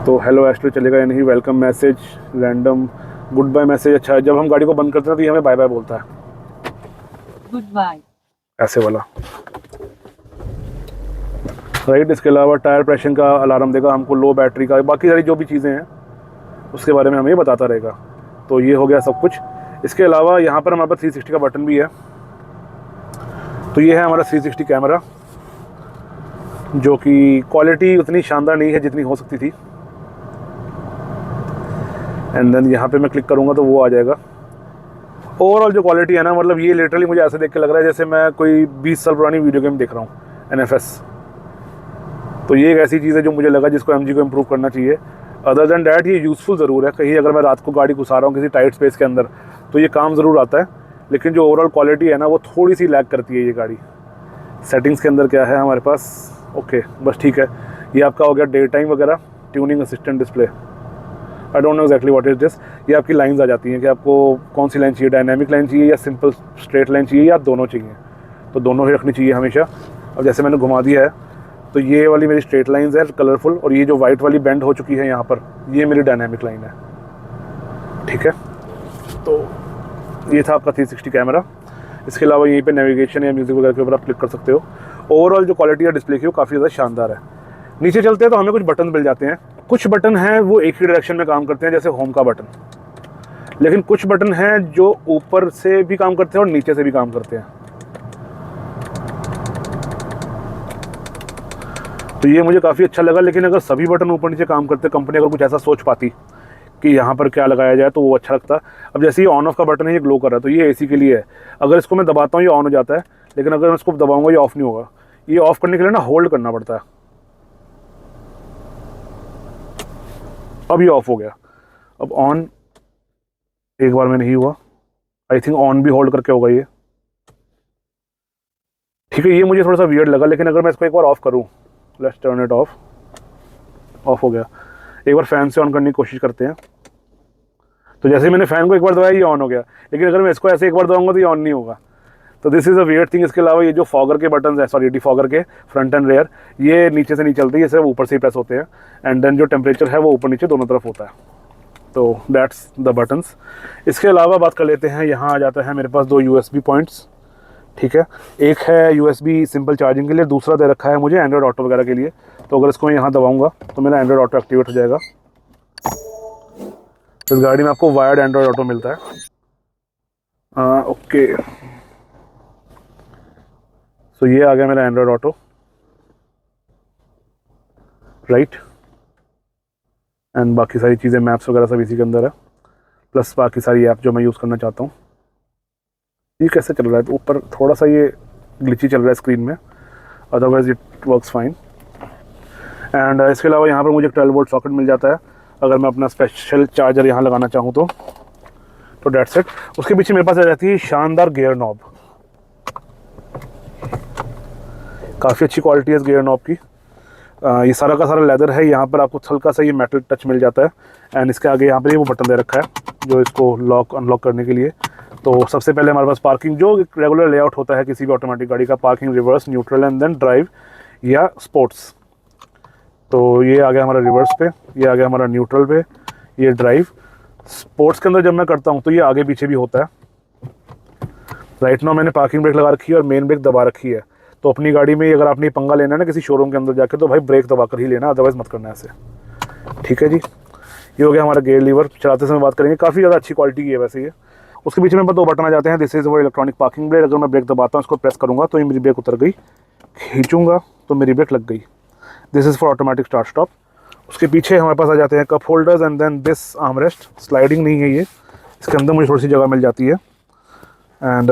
Speaker 1: तो हेलो एस्टर चलेगा या नहीं, welcome message, random, good bye message. अच्छा, जब हम गाड़ी को बंद करते हैं तो ये हमें बाय बाय बोलता है,
Speaker 4: गुड बाय,
Speaker 1: ऐसे वाला, राइट। इसके अलावा टायर प्रेशर का अलार्म देगा हमको, लो बैटरी का, बाकी सारी जो भी चीज़ें हैं उसके बारे में हमें ये बताता रहेगा। तो ये हो गया सब कुछ। इसके अलावा यहाँ पर हमारे पास 360 का बटन भी है। तो ये है हमारा 360 कैमरा, जो कि क्वालिटी उतनी शानदार नहीं है जितनी हो सकती थी। एंड देन यहाँ पे मैं क्लिक करूँगा तो वो आ जाएगा। ओवरऑल जो क्वालिटी है ना, मतलब ये लिटरली मुझे ऐसे देख के लग रहा है जैसे मैं कोई 20 साल पुरानी वीडियो गेम देख रहा हूँ, NFS। तो ये एक ऐसी चीज़ है जो मुझे लगा जिसको MG को इम्प्रूव करना चाहिए। अदर दैन डैट ये यूज़फुल ज़रूर है, कहीं अगर मैं रात को गाड़ी घुसा रहा हूँ किसी टाइट स्पेस के अंदर तो ये काम ज़रूर आता है, लेकिन जो ओवरऑल क्वालिटी है ना वो थोड़ी सी लैग करती है ये गाड़ी। सेटिंग्स के अंदर क्या है हमारे पास, ओके बस ठीक है। ये आपका हो गया डे टाइम वगैरह, tuning assistant display, I don't know exactly what is this. ये आपकी लाइंस आ जाती हैं कि आपको कौन सी लाइन चाहिए, डायनामिक लाइन चाहिए या सिंपल स्ट्रेट लाइन चाहिए या दोनों चाहिए। तो दोनों ही रखनी चाहिए हमेशा। अब जैसे मैंने घुमा दिया है तो ये वाली मेरी स्ट्रेट लाइंस है कलरफुल, और ये जो वाइट वाली बेंड हो चुकी है यहाँ पर, ये मेरी डायनामिक लाइन है। ठीक है, तो ये था आपका 360 कैमरा। इसके अलावा यहीं पे नेविगेशन या म्यूज़िक वगैरह के ऊपर आप क्लिक कर सकते हो। ओवरऑल जो क्वालिटी है डिस्प्ले की वो काफ़ी ज़्यादा शानदार है। नीचे चलते हैं तो हमें कुछ बटन मिल जाते हैं। कुछ बटन हैं वो एक ही डायरेक्शन में काम करते हैं, जैसे होम का बटन, लेकिन कुछ बटन हैं जो ऊपर से भी काम करते हैं और नीचे से भी काम करते हैं। तो ये मुझे काफ़ी अच्छा लगा, लेकिन अगर सभी बटन ऊपर नीचे काम करते, कंपनी अगर कुछ ऐसा सोच पाती कि यहाँ पर क्या लगाया जाए तो वो अच्छा लगता। अब जैसे ये ऑन ऑफ का बटन है, ये ग्लो कर रहा है, तो ये एसी के लिए है। अगर इसको मैं दबाता हूँ ये ऑन हो जाता है, लेकिन अगर मैं इसको दबाऊंगा ये ऑफ नहीं होगा। ये ऑफ करने के लिए ना होल्ड करना पड़ता है। अब ये ऑफ हो गया। अब ऑन एक बार में नहीं हुआ, आई थिंक ऑन भी होल्ड करके होगा ये। ठीक है, ये मुझे थोड़ा सा वियर्ड लगा, लेकिन अगर मैं इसको एक बार ऑफ करूँ, let's turn it of, of हो गया। एक बार फैन से ऑन करने की कोशिश करते हैं। तो जैसे मैंने फ़ैन को एक बार दबाया ये ऑन हो गया, लेकिन अगर मैं इसको ऐसे एक बार दबाऊंगा तो ये ऑन नहीं होगा। तो this is a weird thing. इसके अलावा ये जो फॉगर के बटन है, सॉरी डिफॉगर के फ्रंट एंड रेयर, ये नीचे से नहीं चलते, ये सिर्फ ऊपर से ही प्रेस होते हैं। एंड देन जो टेम्परेचर है वो ऊपर नीचे दोनों तरफ होता है। तो दैट्स द बटन्स। इसके अलावा बात कर लेते हैं, यहाँ आ जाता है मेरे पास 2 USB पॉइंट्स। ठीक है, एक है USB सिंपल चार्जिंग के लिए, दूसरा दे रखा है मुझे एंड्रॉयड ऑटो वगैरह के लिए। तो अगर इसको मैं यहाँ दबाऊंगा तो मेरा एंड्रॉयड ऑटो एक्टिवेट हो जाएगा। इस गाड़ी में आपको वायर्ड एंड्रॉयड ऑटो मिलता है। ओके, सो ये आ गया मेरा एंड्रॉयड ऑटो, राइट। एंड बाकी सारी चीज़ें, मैप्स वगैरह सब इसी के अंदर है, प्लस बाकी सारी ऐप जो मैं यूज़ करना चाहता हूँ। ये कैसे चल रहा है, तो ऊपर थोड़ा सा ये ग्लिची चल रहा है स्क्रीन में, otherwise it works fine. And इसके अलावा यहाँ पर मुझे 12 वोल्ट सॉकेट मिल जाता है अगर मैं अपना स्पेशल चार्जर यहाँ लगाना चाहूँ तो डेट्स इट। उसके पीछे मेरे पास आ जाती है शानदार गियर नॉब। काफ़ी अच्छी क्वालिटी है इस गियर नॉब की। ये सारा का सारा लेदर है, यहाँ पर आपको हल्का सा ये मेटल टच मिल जाता है। एंड इसके आगे यहाँ पर ये वो बटन दे रखा है जो इसको लॉक अनलॉक करने के लिए। तो सबसे पहले हमारे पास पार्किंग, जो रेगुलर लेआउट होता है किसी भी ऑटोमेटिक गाड़ी का, parking, reverse, neutral and then drive या स्पोर्ट्स। तो ये आ गया हमारा रिवर्स पे, ये आ गया हमारा न्यूट्रल पे, ये ड्राइव। स्पोर्ट्स के अंदर जब मैं करता हूँ तो ये आगे पीछे भी होता है। राइट नाउ मैंने पार्किंग ब्रेक लगा रखी है और मेन ब्रेक दबा रखी है। तो अपनी गाड़ी में अगर आपने पंगा लेना है ना किसी शोरूम के अंदर जाके, तो भाई ब्रेक दबा कर ही लेना, अदरवाइज मत करना ऐसे। ठीक है जी, ये हो गया हमारा गियर लीवर। चलाते समय बात करेंगे, काफ़ी ज़्यादा अच्छी क्वालिटी की है वैसे ये। उसके पीछे मेरे पास 2 बटन आ जाते हैं। दिस इज़ वो इलेक्ट्रॉनिक पार्किंग ब्रेक। अगर मैं ब्रेक दबाता हूँ, इसको प्रेस करूँगा तो ये मेरी ब्रेक उतर गई, खींचूंगा तो मेरी ब्रेक लग गई। This is for automatic start stop. उसके पीछे हमारे पास आ जाते हैं cup holders and then this armrest. Sliding नहीं है ये, इसके अंदर मुझे थोड़ी सी जगह मिल जाती है। एंड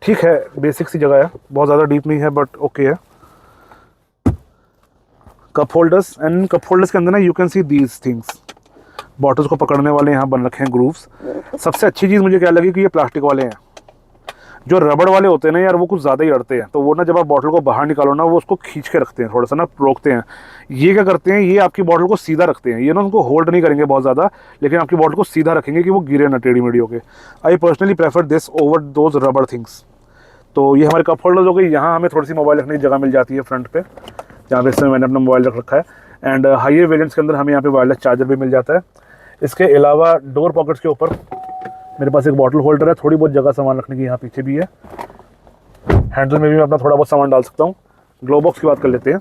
Speaker 1: ठीक है, बेसिक सी जगह है, बहुत ज़्यादा डीप नहीं है बट ओके है। Cup holders, and cup holders के अंदर ना you can see these things, bottles को पकड़ने वाले यहाँ बन रखे हैं ग्रूव्स। सबसे अच्छी चीज़ मुझे क्या लगी कि ये प्लास्टिक वाले हैं। जो रबड़ वाले होते हैं ना यार, वो कुछ ज़्यादा ही अड़ते हैं। तो वो ना जब आप बॉटल को बाहर निकालो ना, वो उसको खींच के रखते हैं, थोड़ा सा ना रोकते हैं। ये क्या करते हैं, ये आपकी बॉटल को सीधा रखते हैं। ये ना उनको होल्ड नहीं करेंगे बहुत ज़्यादा, लेकिन आपकी बॉटल को सीधा रखेंगे कि वो गिरे ना टेढ़ी मेढ़ी होके। I personally prefer this over those रबड़ थिंग्स। तो ये हमारे कप होल्डर्स हो गई। यहाँ हमें थोड़ी सी मोबाइल रखने की जगह मिल जाती है फ्रंट पे, जहाँ पे इसमें मैंने अपना मोबाइल रख रखा है। एंड हाइयर वेरिएंट्स के अंदर हमें यहाँ पे वायरलेस चार्जर भी मिल जाता है। इसके अलावा डोर पॉकेट्स के ऊपर मेरे पास एक बॉटल होल्डर है, थोड़ी बहुत जगह सामान रखने की यहाँ पीछे भी है। हैंडल में भी मैं अपना थोड़ा बहुत सामान डाल सकता हूँ। ग्लो बॉक्स की बात कर लेते हैं।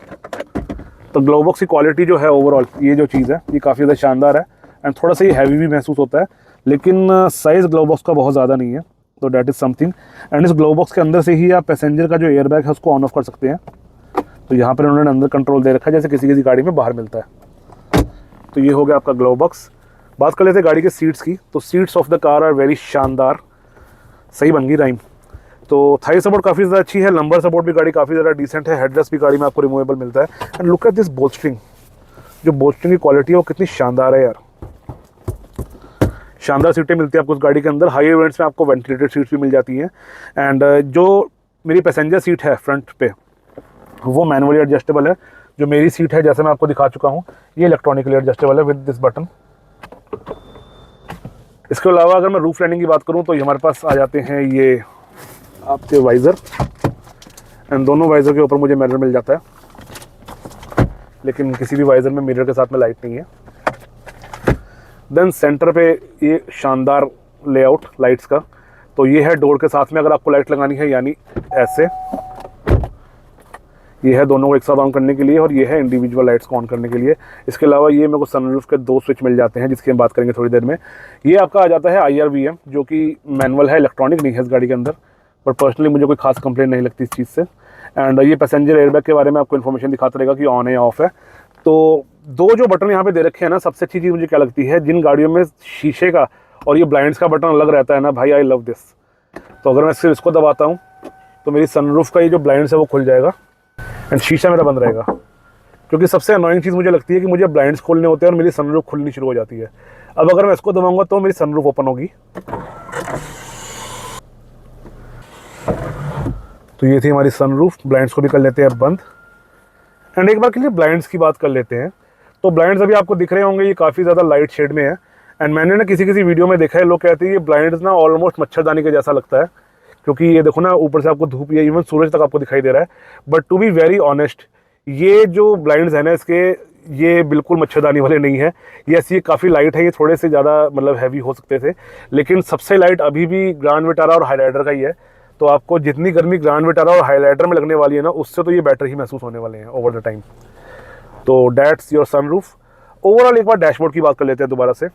Speaker 1: तो ग्लो बॉक्स की क्वालिटी जो है ओवरऑल, ये जो चीज़ है ये काफ़ी ज़्यादा शानदार है। एंड थोड़ा सा ये हैवी भी महसूस होता है, लेकिन साइज़ ग्लो बॉक्स का बहुत ज़्यादा नहीं है, तो डैट इज़ समथिंग। एंड इस ग्लो बॉक्स के अंदर से ही आप पैसेंजर का जो एयर बैग है उसको ऑन ऑफ कर सकते हैं। तो यहाँ पर उन्होंने अंदर कंट्रोल दे रखा है, जैसे किसी गाड़ी में बाहर मिलता है। तो ये हो गया आपका ग्लो बॉक्स। बात कर लेते हैं गाड़ी के सीट्स की। तो seats of the car are very शानदार, सही बन गई राइम। तो थाई सपोर्ट काफ़ी ज़्यादा अच्छी है, लंबर सपोर्ट भी गाड़ी काफ़ी ज़्यादा डिसेंट है। हेडरेस्ट भी गाड़ी में आपको रिमूवेबल मिलता है। एंड लुक एट दिस बोल्स्टरिंग, जो बोल्स्टरिंग की क्वालिटी है वो कितनी शानदार है यार। शानदार सीटें मिलती है आपको उस गाड़ी के अंदर। हाई इवेंट्स में आपको वेंटिलेटेड सीट्स भी मिल जाती हैं। एंड जो मेरी पैसेंजर सीट है फ्रंट पे, वो मैनुअली एडजस्टेबल है। जो मेरी सीट है, जैसे मैं आपको दिखा चुका हूँ, ये इलेक्ट्रॉनिकली एडजस्टेबल है विद दिस बटन। इसके अलावा अगर मैं रूफ लैंडिंग की बात करूँ तो ये हमारे पास आ जाते हैं ये आपके वाइज़र। एंड दोनों वाइज़र के ऊपर मुझे मिरर मिल जाता है, लेकिन किसी भी वाइज़र में मिरर के साथ में लाइट नहीं है। देन सेंटर पे ये शानदार लेआउट लाइट्स का, तो ये है डोर के साथ में अगर आपको लाइट लगानी है, यानी ऐसे, ये है दोनों को एक साथ ऑन करने के लिए, और ये है इंडिविजुअल लाइट्स को ऑन करने के लिए। इसके अलावा ये मेरे को सनरूफ के 2 स्विच मिल जाते हैं, जिसकी हम बात करेंगे थोड़ी देर में। ये आपका आ जाता है IRVM, जो कि मैनुअल है, इलेक्ट्रॉनिक नहीं है इस गाड़ी के अंदर, पर पर्सनली मुझे कोई खास कंप्लेंट नहीं लगती इस चीज़ से। एंड ये पैसेंजर एयरबैग के बारे में आपको इन्फॉर्मेशन दिखाता रहेगा कि ऑन है या ऑफ है। तो 2 जो बटन यहाँ पे दे रखे हैं ना, सबसे अच्छी चीज़ मुझे क्या लगती है, जिन गाड़ियों में शीशे का और ये ब्लाइंड्स का बटन अलग रहता है ना भाई, आई लव दिस। तो अगर मैं सिर्फ इसको दबाता हूँ तो मेरी सनरूफ का ये जो ब्लाइंड्स है वो खुल जाएगा एंड शीशा मेरा बंद रहेगा। क्योंकि सबसे अनोइंग चीज़ मुझे लगती है कि मुझे ब्लाइंड्स खोलने होते हैं और मेरी सनरूफ खुलनी शुरू हो जाती है। अब अगर मैं इसको दबाऊंगा तो मेरी सनरूफ ओपन होगी। तो ये थी हमारी सनरूफ। ब्लाइंड्स को भी कर लेते हैं बंद। एंड एक बार के लिए ब्लाइंड्स की बात कर लेते हैं। तो ब्लाइंड्स अभी आपको दिख रहे होंगे, ये काफ़ी ज़्यादा लाइट शेड में है। एंड मैंने ना किसी वीडियो में देखा है, लोग कहते हैं ये ब्लाइंड्स ना ऑलमोस्ट मच्छरदानी के जैसा लगता है, क्योंकि ये देखो ना ऊपर से आपको धूप या इवन सूरज तक आपको दिखाई दे रहा है। But to be very honest, ये जो ब्लाइंड्स है ना इसके, ये बिल्कुल मच्छरदानी वाले नहीं है। यस, ये काफ़ी लाइट है, ये थोड़े से ज़्यादा मतलब हैवी हो सकते थे, लेकिन सबसे लाइट अभी भी ग्रैंड विटारा और हाईलाइटर का ही है। तो आपको जितनी गर्मी ग्रैंड विटारा और हाईलाइटर में लगने वाली है ना, उससे तो ये बेटर ही महसूस होने वाले हैं ओवर द टाइम। तो डैट्स योर सनरूफ। ओवरऑल एक बार डैशबोर्ड की बात कर लेते हैं दोबारा से।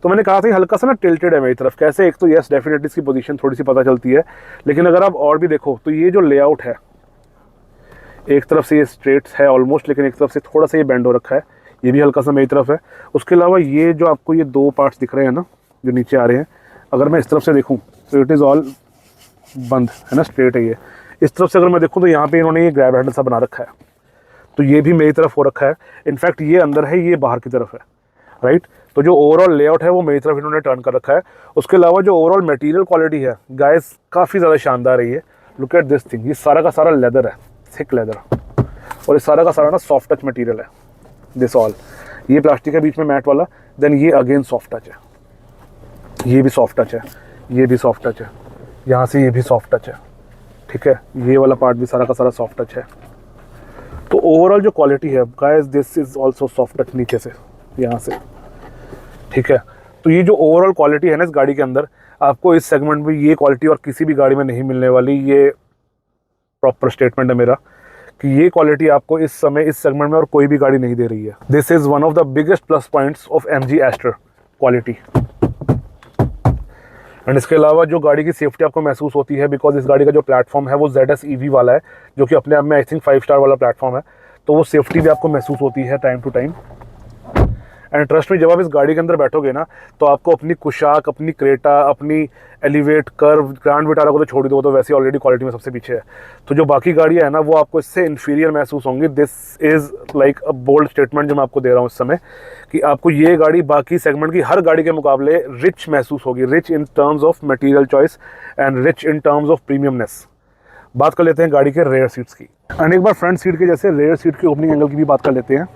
Speaker 1: तो मैंने कहा था हल्का सा ना टिल्टेड है मेरी तरफ। कैसे? एक तो यस डेफिनेटली इसकी पोजीशन थोड़ी सी पता चलती है, लेकिन अगर आप और भी देखो तो ये जो लेआउट है, एक तरफ से ये स्ट्रेट है ऑलमोस्ट, लेकिन एक तरफ से थोड़ा सा ये बेंड हो रखा है, ये भी हल्का सा मेरी तरफ है। उसके अलावा ये जो आपको ये 2 पार्ट्स दिख रहे हैं ना जो नीचे आ रहे हैं, अगर मैं इस तरफ से देखूँ तो इट इज़ ऑल बंद है ना, स्ट्रेट है ये। इस तरफ से अगर मैं देखूँ तो यहाँ पे इन्होंने ये ग्रैब हैंडल सा बना रखा है, तो ये भी मेरी तरफ हो रखा है। इनफैक्ट ये अंदर है, ये बाहर की तरफ है, राइट। तो जो ओवरऑल लेआउट है वो मेरी तरफ इन्होंने टर्न कर रखा है। उसके अलावा जो ओवरऑल मटेरियल क्वालिटी है गाइस, काफ़ी ज़्यादा शानदार है। ये लुक एट दिस थिंग, ये सारा का सारा लेदर है, थिक लेदर, और ये सारा का सारा ना सॉफ्ट टच मटेरियल है। दिस ऑल, ये प्लास्टिक है बीच में मैट वाला, देन ये अगेन सॉफ्ट टच है, ये भी सॉफ्ट टच है, ये भी सॉफ्ट टच है, यहाँ से ये भी सॉफ्ट टच है, ठीक है। ये वाला पार्ट भी सारा का सारा सॉफ्ट टच है। तो ओवरऑल जो क्वालिटी है guys, this is also soft touch नीचे से, यहाँ से, ठीक है। तो ये जो ओवरऑल क्वालिटी है ना इस गाड़ी के अंदर, आपको इस सेगमेंट में ये क्वालिटी और किसी भी गाड़ी में नहीं मिलने वाली। ये प्रॉपर स्टेटमेंट है मेरा कि ये क्वालिटी आपको इस समय इस सेगमेंट में और कोई भी गाड़ी नहीं दे रही है। This is one of the biggest plus points of MG Astor, quality. And इसके अलावा जो गाड़ी की सेफ्टी आपको महसूस होती है, बिकॉज इस गाड़ी का जो प्लेटफॉर्म है वो ZS EV वाला है, जो कि अपने आप में आई थिंक 5 स्टार वाला प्लेटफॉर्म है। तो वो सेफ्टी भी आपको महसूस होती है time to time. And trust में, जब आप इस गाड़ी के अंदर बैठोगे ना, तो आपको अपनी कुशाक, अपनी क्रेटा, अपनी एलिवेट, कर्व, ग्रैंड विटारा को तो छोड़ दो, तो वैसे ऑलरेडी क्वालिटी में सबसे पीछे है। तो जो बाकी गाड़ियाँ है ना, वो आपको इससे इन्फीरियर महसूस होंगी। This is like a bold statement जो मैं आपको दे रहा हूँ इस समय, कि आपको ये गाड़ी बाकी सेगमेंट की हर गाड़ी के मुकाबले रिच महसूस होगी। Rich in terms of material choice and rich in terms of premiumness. बात कर लेते हैं गाड़ी के रेयर सीट्स की। एंड एक बार फ्रंट सीट के जैसे रेयर सीट के ओपनिंग एंगल की भी बात कर लेते हैं।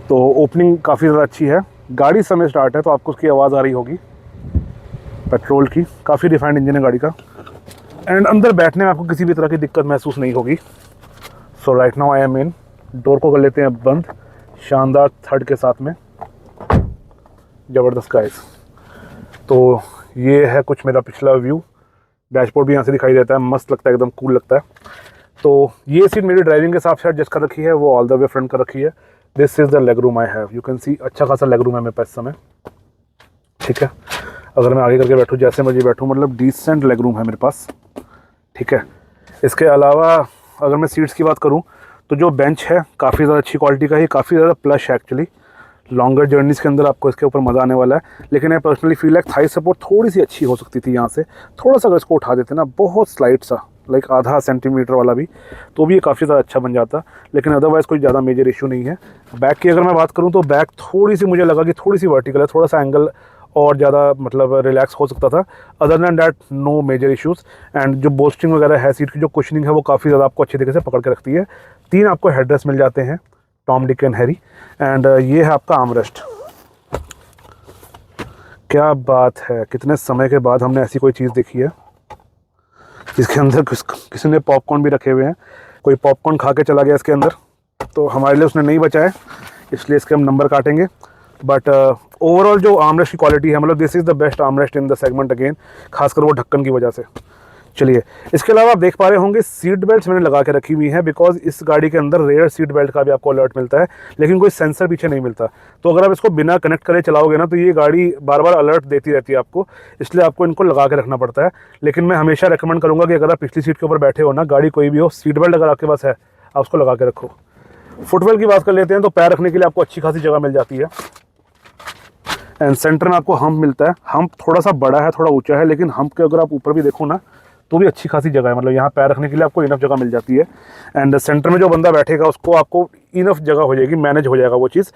Speaker 1: तो ओपनिंग काफ़ी ज़्यादा अच्छी है। गाड़ी समय स्टार्ट है तो आपको उसकी आवाज़ आ रही होगी पेट्रोल की। काफ़ी रिफाइंड इंजन है गाड़ी का। एंड अंदर बैठने में आपको किसी भी तरह की दिक्कत महसूस नहीं होगी। So right now I am in. Door को कर लेते हैं बंद, शानदार थर्ड के साथ में, ज़बरदस्त गाइस। तो ये है कुछ मेरा पिछला व्यू। डैशबोर्ड भी यहाँ से दिखाई देता है, मस्त लगता है, एकदम कूल लगता है। तो ये सीट मेरी ड्राइविंग के हिसाब से एडजस्ट कर रखी है, वो ऑल द वे फ्रंट कर रखी है। This is the leg room I have. You can सी अच्छा खासा लेग रूम है मेरे पास समय, ठीक है। अगर मैं आगे करके बैठूँ, जैसे मर्जी बैठूँ, मतलब डिसेंट लेग रूम है मेरे पास, ठीक है। इसके अलावा अगर मैं सीट्स की बात करूँ तो जो बेंच है काफ़ी ज़्यादा अच्छी क्वालिटी का है, काफ़ी ज़्यादा प्लश है एक्चुअली। लॉन्गर जर्नीज़ के अंदर आपको इसके ऊपर मज़ा आने वाला है। लेकिन I personally feel like Thai support थोड़ी सी अच्छी हो सकती थी यहाँ से। थोड़ा सा अगर इसको उठा देते ना, बहुत स्लाइट सा, लाइक आधा सेंटीमीटर वाला भी, तो भी ये काफ़ी ज़्यादा अच्छा बन जाता। लेकिन अदरवाइज़ कोई ज़्यादा मेजर इशू नहीं है। बैक की अगर मैं बात करूँ तो बैक थोड़ी सी मुझे लगा कि थोड़ी सी वर्टिकल है, थोड़ा सा एंगल और ज़्यादा मतलब रिलैक्स हो सकता था। Other than that no major issues. And जो बोस्टिंग वगैरह है, सीट की जो कुशनिंग है, वो काफ़ी ज़्यादा आपको अच्छी तरीके से पकड़ के रखती है। 3 आपको हेडरेस्ट मिल जाते हैं, Tom, Dick and Harry. And ये है आपका आर्मरेस्ट। क्या बात है, कितने समय के बाद हमने ऐसी कोई चीज़ देखी है। इसके अंदर किसी ने पॉपकॉर्न भी रखे हुए हैं, कोई पॉपकॉर्न खा के चला गया इसके अंदर, तो हमारे लिए उसने नहीं बचाया, इसलिए इसके हम नंबर काटेंगे। बट ओवरऑल जो आर्मरेस्ट की क्वालिटी है, मतलब this is the best armrest in the segment again, खासकर वो ढक्कन की वजह से। चलिए, इसके अलावा आप देख पा रहे होंगे सीट बेल्ट्स मैंने लगा के रखी हुई हैं, बिकॉज इस गाड़ी के अंदर रेयर सीट बेल्ट का भी आपको अलर्ट मिलता है, लेकिन कोई सेंसर पीछे नहीं मिलता। तो अगर आप इसको बिना कनेक्ट करे चलाओगे ना, तो ये गाड़ी बार बार अलर्ट देती रहती है आपको, इसलिए आपको इनको लगा के रखना पड़ता है। लेकिन मैं हमेशा रेकमेंड करूँगा कि अगर आप पिछली सीट के ऊपर बैठे हो ना, गाड़ी कोई भी हो, सीट बेल्ट अगर आपके पास है, आप उसको लगा के रखो। फुटवेल की बात कर लेते हैं, तो पैर रखने के लिए आपको अच्छी खासी जगह मिल जाती है। एंड सेंटर में आपको हम्प मिलता है। हम्प थोड़ा सा बड़ा है, थोड़ा ऊंचा है, लेकिन हम्प के अगर आप ऊपर भी देखो ना, तो भी अच्छी खासी जगह है, मतलब यहाँ पैर रखने के लिए आपको इनफ जगह मिल जाती है। एंड सेंटर में जो बंदा बैठेगा उसको आपको इनफ जगह हो जाएगी, मैनेज हो जाएगा वो चीज़।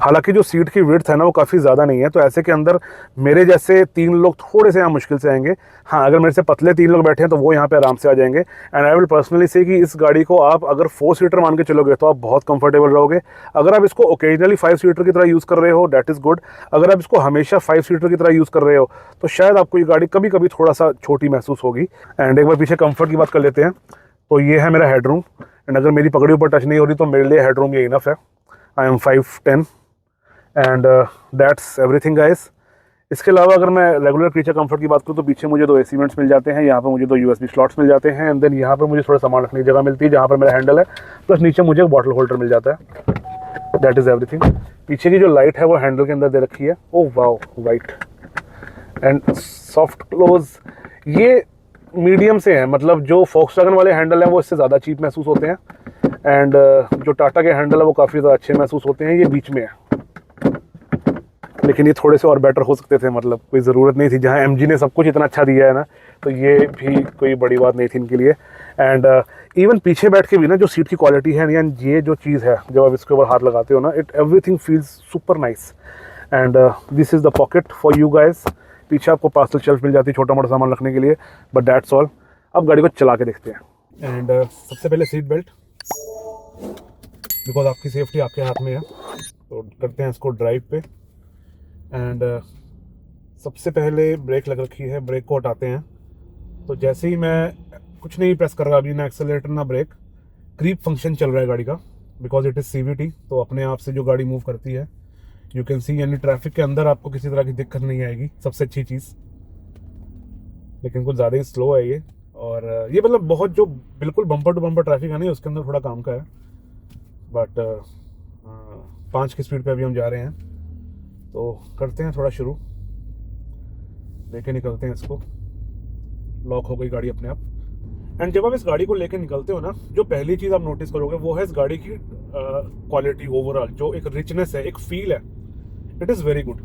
Speaker 1: हालांकि जो सीट की विड्थ है ना, वो काफ़ी ज़्यादा नहीं है, तो ऐसे के अंदर मेरे जैसे 3 लोग थोड़े से यहाँ मुश्किल से आएंगे। हाँ, अगर मेरे से पतले 3 लोग बैठे हैं तो वो यहाँ पे आराम से आ जाएंगे। एंड आई विल पर्सनली से कि इस गाड़ी को आप अगर 4 सीटर मान के चलोगे तो आप बहुत कंफर्टेबल रहोगे। अगर आप इसको ओकेजनली 5 सीटर की तरह यूज़ कर रहे हो, डैट इज़ गुड। अगर आप इसको हमेशा 5 सीटर की तरह यूज़ कर रहे हो, तो शायद आपको ये गाड़ी कभी कभी थोड़ा सा छोटी महसूस होगी। एंड एक बार पीछे कंफर्ट की बात कर लेते हैं, तो ये है मेरा हेडरूम। एंड अगर मेरी पकड़ी ऊपर टच नहीं हो रही तो मेरे लिए हेडरूम ये इनफ है। I am 5'10" and that's everything guys. इसके अलावा अगर मैं रेगुलर क्रीचर कंफर्ट की बात करूँ तो पीछे मुझे 2 AC वेंट्स मिल जाते हैं, यहाँ पर मुझे 2 USB स्लॉट्स मिल जाते हैं। एंड देन यहाँ पर मुझे थोड़ा सामान रखने की जगह मिलती है, जहाँ पर मेरा हैंडल है, प्लस नीचे मुझे एक बॉटल होल्डर मिल जाता है। That is everything. पीछे की जो लाइट है वो हैंडल के अंदर दे रखी है। Oh wow, white and soft close. ये मीडियम से है, मतलब जो फोक्सवैगन वाले हैंडल हैं वो इससे ज़्यादा चीप महसूस होते हैं। एंड जो टाटा के हैंडल है वो काफ़ी ज़्यादा अच्छे महसूस होते हैं। ये बीच में है, लेकिन ये थोड़े से और बेटर हो सकते थे, मतलब कोई ज़रूरत नहीं थी। जहाँ MG ने सब कुछ इतना अच्छा दिया है ना, तो ये भी कोई बड़ी बात नहीं थी इनके लिए। एंड इवन पीछे बैठ के भी ना जो सीट की क्वालिटी है, यानी ये जो चीज़ है, जब आप इसके ऊपर हाथ लगाते हो ना, it everything feels super nice. And this is the pocket for you guys. पीछे आपको पार्सल शेल्फ मिल जाती है छोटा मोटा सामान रखने के लिए, बट दैट्स ऑल। अब गाड़ी को चला के देखते हैं। एंड सबसे पहले सीट बेल्ट, बिकॉज आपकी सेफ्टी आपके हाथ में है, तो करते हैं इसको ड्राइव पे। एंड सबसे पहले ब्रेक लग रखी है, ब्रेक को हटाते हैं। तो जैसे ही मैं कुछ नहीं प्रेस कर रहा अभी, ना एक्सेलरेटर ना ब्रेक, क्रीप फंक्शन चल रहा है गाड़ी का, बिकॉज इट इज़ CVT, तो अपने आप से जो गाड़ी मूव करती है, यू कैन सी, यानी ट्रैफिक के अंदर आपको किसी तरह की दिक्कत नहीं आएगी, सबसे अच्छी चीज़। लेकिन कुछ ज़्यादा ही स्लो है ये, और ये मतलब बहुत जो बिल्कुल बम्पर टू बम्पर ट्रैफिक है नहीं, उसके अंदर थोड़ा काम का है। बट 5 की स्पीड पे अभी हम जा रहे हैं, तो करते हैं थोड़ा शुरू, लेके निकलते हैं इसको। लॉक हो गई गाड़ी अपने आप। एंड जब आप इस गाड़ी को लेके निकलते हो ना, जो पहली चीज़ आप नोटिस करोगे वो है इस गाड़ी की क्वालिटी ओवरऑल, जो एक रिचनेस है, एक फील है, it is very good,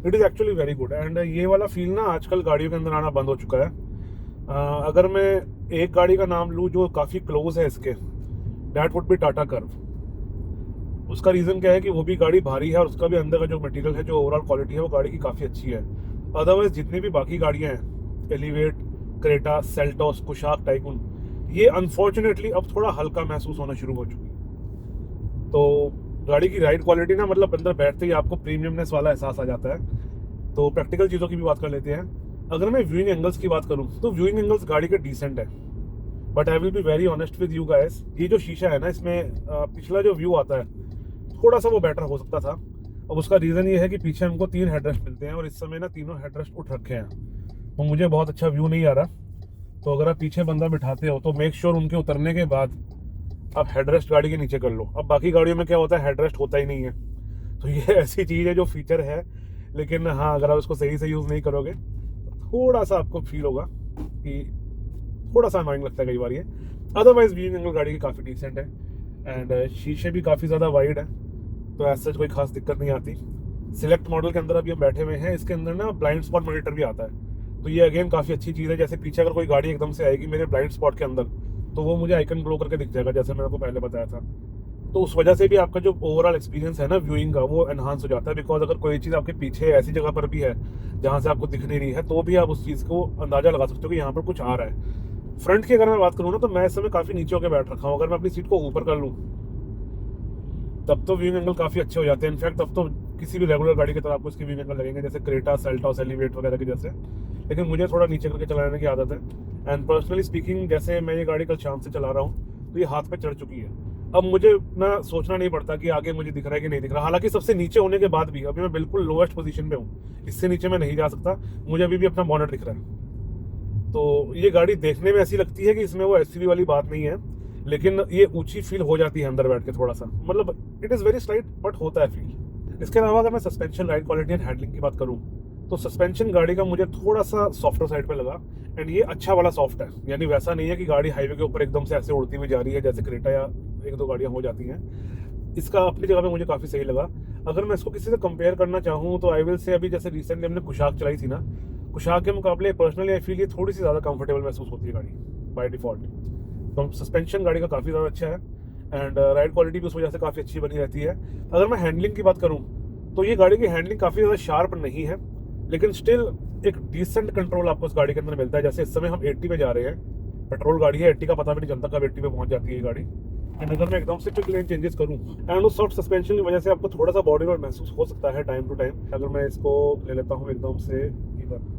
Speaker 1: it is actually very good. And ये वाला फील ना आजकल गाड़ियों के अंदर आना बंद हो चुका है। अगर मैं एक गाड़ी का नाम लूँ जो काफ़ी क्लोज है इसके, that would be Tata curve. उसका रीज़न क्या है कि वो भी गाड़ी भारी है, और उसका भी अंदर का जो मटेरियल है, जो ओवरऑल क्वालिटी है, वो गाड़ी की काफ़ी अच्छी है। अदरवाइज जितनी भी बाकी गाड़ियाँ हैं, elevate, Creta, Seltos, Kushaq, tycoon, ये अनफॉर्चुनेटली अब थोड़ा हल्का महसूस होना शुरू हो चुकी है। तो गाड़ी की राइड क्वालिटी ना, मतलब अंदर बैठते ही आपको प्रीमियमनेस वाला एहसास आ जाता है। तो प्रैक्टिकल चीज़ों की भी बात कर लेते हैं। अगर मैं व्यूइंग एंगल्स की बात करूं तो व्यूइंग एंगल्स गाड़ी के डिसेंट है, but I will be very honest with you guys, ये जो शीशा है ना, इसमें पिछला जो व्यू आता है थोड़ा सा वो बेटर हो सकता था। अब उसका रीज़न ये है कि पीछे हमको 3 हेडरेस्ट मिलते हैं, और इस समय ना तीनों हेडरेस्ट उठ रखे हैं, तो मुझे बहुत अच्छा व्यू नहीं आ रहा। तो अगर आप पीछे बंदा बिठाते हो तो मेक श्योर उनके उतरने के बाद आप हेडरेस्ट गाड़ी के नीचे कर लो। अब बाकी गाड़ियों में क्या होता है, हेडरेस्ट होता ही नहीं है, तो ये ऐसी चीज़ है जो फीचर है, लेकिन हाँ, अगर आप इसको सही से यूज़ नहीं करोगे थोड़ा सा आपको फील होगा कि थोड़ा सा अनोइंग लगता है कई बार ये। अदरवाइज व्यूइंग एंगल गाड़ी की काफ़ी डिसेंट है, एंड शीशे भी काफ़ी ज़्यादा वाइड है, तो ऐसा कोई खास दिक्कत नहीं आती। सिलेक्ट मॉडल के अंदर अभी हम बैठे हुए हैं, इसके अंदर ना ब्लाइंड स्पॉट मॉनिटर भी आता है, तो ये अगेन काफ़ी अच्छी चीज़ है। जैसे पीछे अगर कोई गाड़ी एकदम से आएगी मेरे ब्लाइंड स्पॉट के अंदर, तो वो मुझे आइकन ग्लो करके दिख जाएगा, जैसे मैंने आपको पहले बताया था। तो उस वजह से भी आपका जो ओवरऑल एक्सपीरियंस है ना व्यूइंग का, वो एनहांस हो जाता है। बिकॉज अगर कोई चीज़ आपके पीछे ऐसी जगह पर भी है जहाँ से आपको दिख नहीं रही है, तो भी आप उस चीज़ को अंदाज़ा लगा सकते हो कि यहाँ पर कुछ आ रहा है। फ्रंट की अगर मैं बात करूँ ना, तो मैं इस समय काफ़ी नीचे होकर बैठ रखा हूँ। अगर मैं अपनी सीट को ऊपर कर लूँ तब तो व्यूइंग एंगल काफ़ी अच्छे हो जाते हैं। इनफैक्ट तब तो किसी भी रेगुलर गाड़ी की तरह आपको इसके व्यूइंग एंगल लगेंगे, जैसे क्रेटा, सेल्टोस, एलिवेट वगैरह के जैसे। लेकिन मुझे थोड़ा नीचे करके चलाने की आदत है। एंड पर्सनली स्पीकिंग, जैसे मैं ये गाड़ी कल शाम से चला रहा हूँ तो ये हाथ पे चढ़ चुकी है। अब मुझे ना सोचना नहीं पड़ता कि आगे मुझे दिख रहा है कि नहीं दिख रहा। हालांकि सबसे नीचे होने के बाद भी अभी मैं बिल्कुल लोएस्ट पोजीशन पे हूँ, इससे नीचे मैं नहीं जा सकता, मुझे अभी भी अपना बॉनेट दिख रहा है। तो ये गाड़ी देखने में ऐसी लगती है कि इसमें वो एसयूवी वाली बात नहीं है, लेकिन ये ऊंची फील हो जाती है अंदर बैठ के थोड़ा सा, मतलब it is very slight but होता है फील। इसके अलावा अगर मैं suspension, ride quality and handling की बात करूँ तो सस्पेंशन गाड़ी का मुझे थोड़ा सा सॉफ्टर साइड पे लगा। एंड ये अच्छा वाला सॉफ्ट है, यानी वैसा नहीं है कि गाड़ी हाईवे के ऊपर एकदम से ऐसे उड़ती हुई जा रही है जैसे क्रेटा या एक दो गाड़ियाँ हो जाती हैं। इसका अपनी जगह पे मुझे काफ़ी सही लगा। अगर मैं इसको किसी से कंपेयर करना चाहूँ तो आई विल से, अभी जैसे रिसेंटली हमने कुशाक चलाई थी ना, कुशाक के मुकाबले पर्सनली आई फील ये थोड़ी सी ज़्यादा कंफर्टेबल महसूस होती है गाड़ी बाय डिफ़ॉल्ट। तो सस्पेंशन गाड़ी का काफ़ी ज़्यादा अच्छा है एंड राइड क्वालिटी भी उस वजह से काफ़ी अच्छी बनी रहती है। अगर मैं हैंडलिंग की बात करूँ तो ये गाड़ी की हैंडलिंग काफ़ी ज़्यादा शार्प नहीं है, लेकिन स्टिल एक डिसेंट कंट्रोल आपको इस गाड़ी के अंदर मिलता है। जैसे इस समय हम 80 पे जा रहे हैं, पेट्रोल गाड़ी है, 80 का पता भी नहीं चलता कब 80 पे पहुंच जाती है ये गाड़ी। एंड अगर मैं एकदम से क्विक लेन चेंजेस करूँ एंड उस सॉफ्ट सस्पेंशन की वजह से आपको थोड़ा सा बॉडी रोड महसूस हो सकता है टाइम टू टाइम। अगर मैं इसको ले लेता हूँ एकदम से इधर,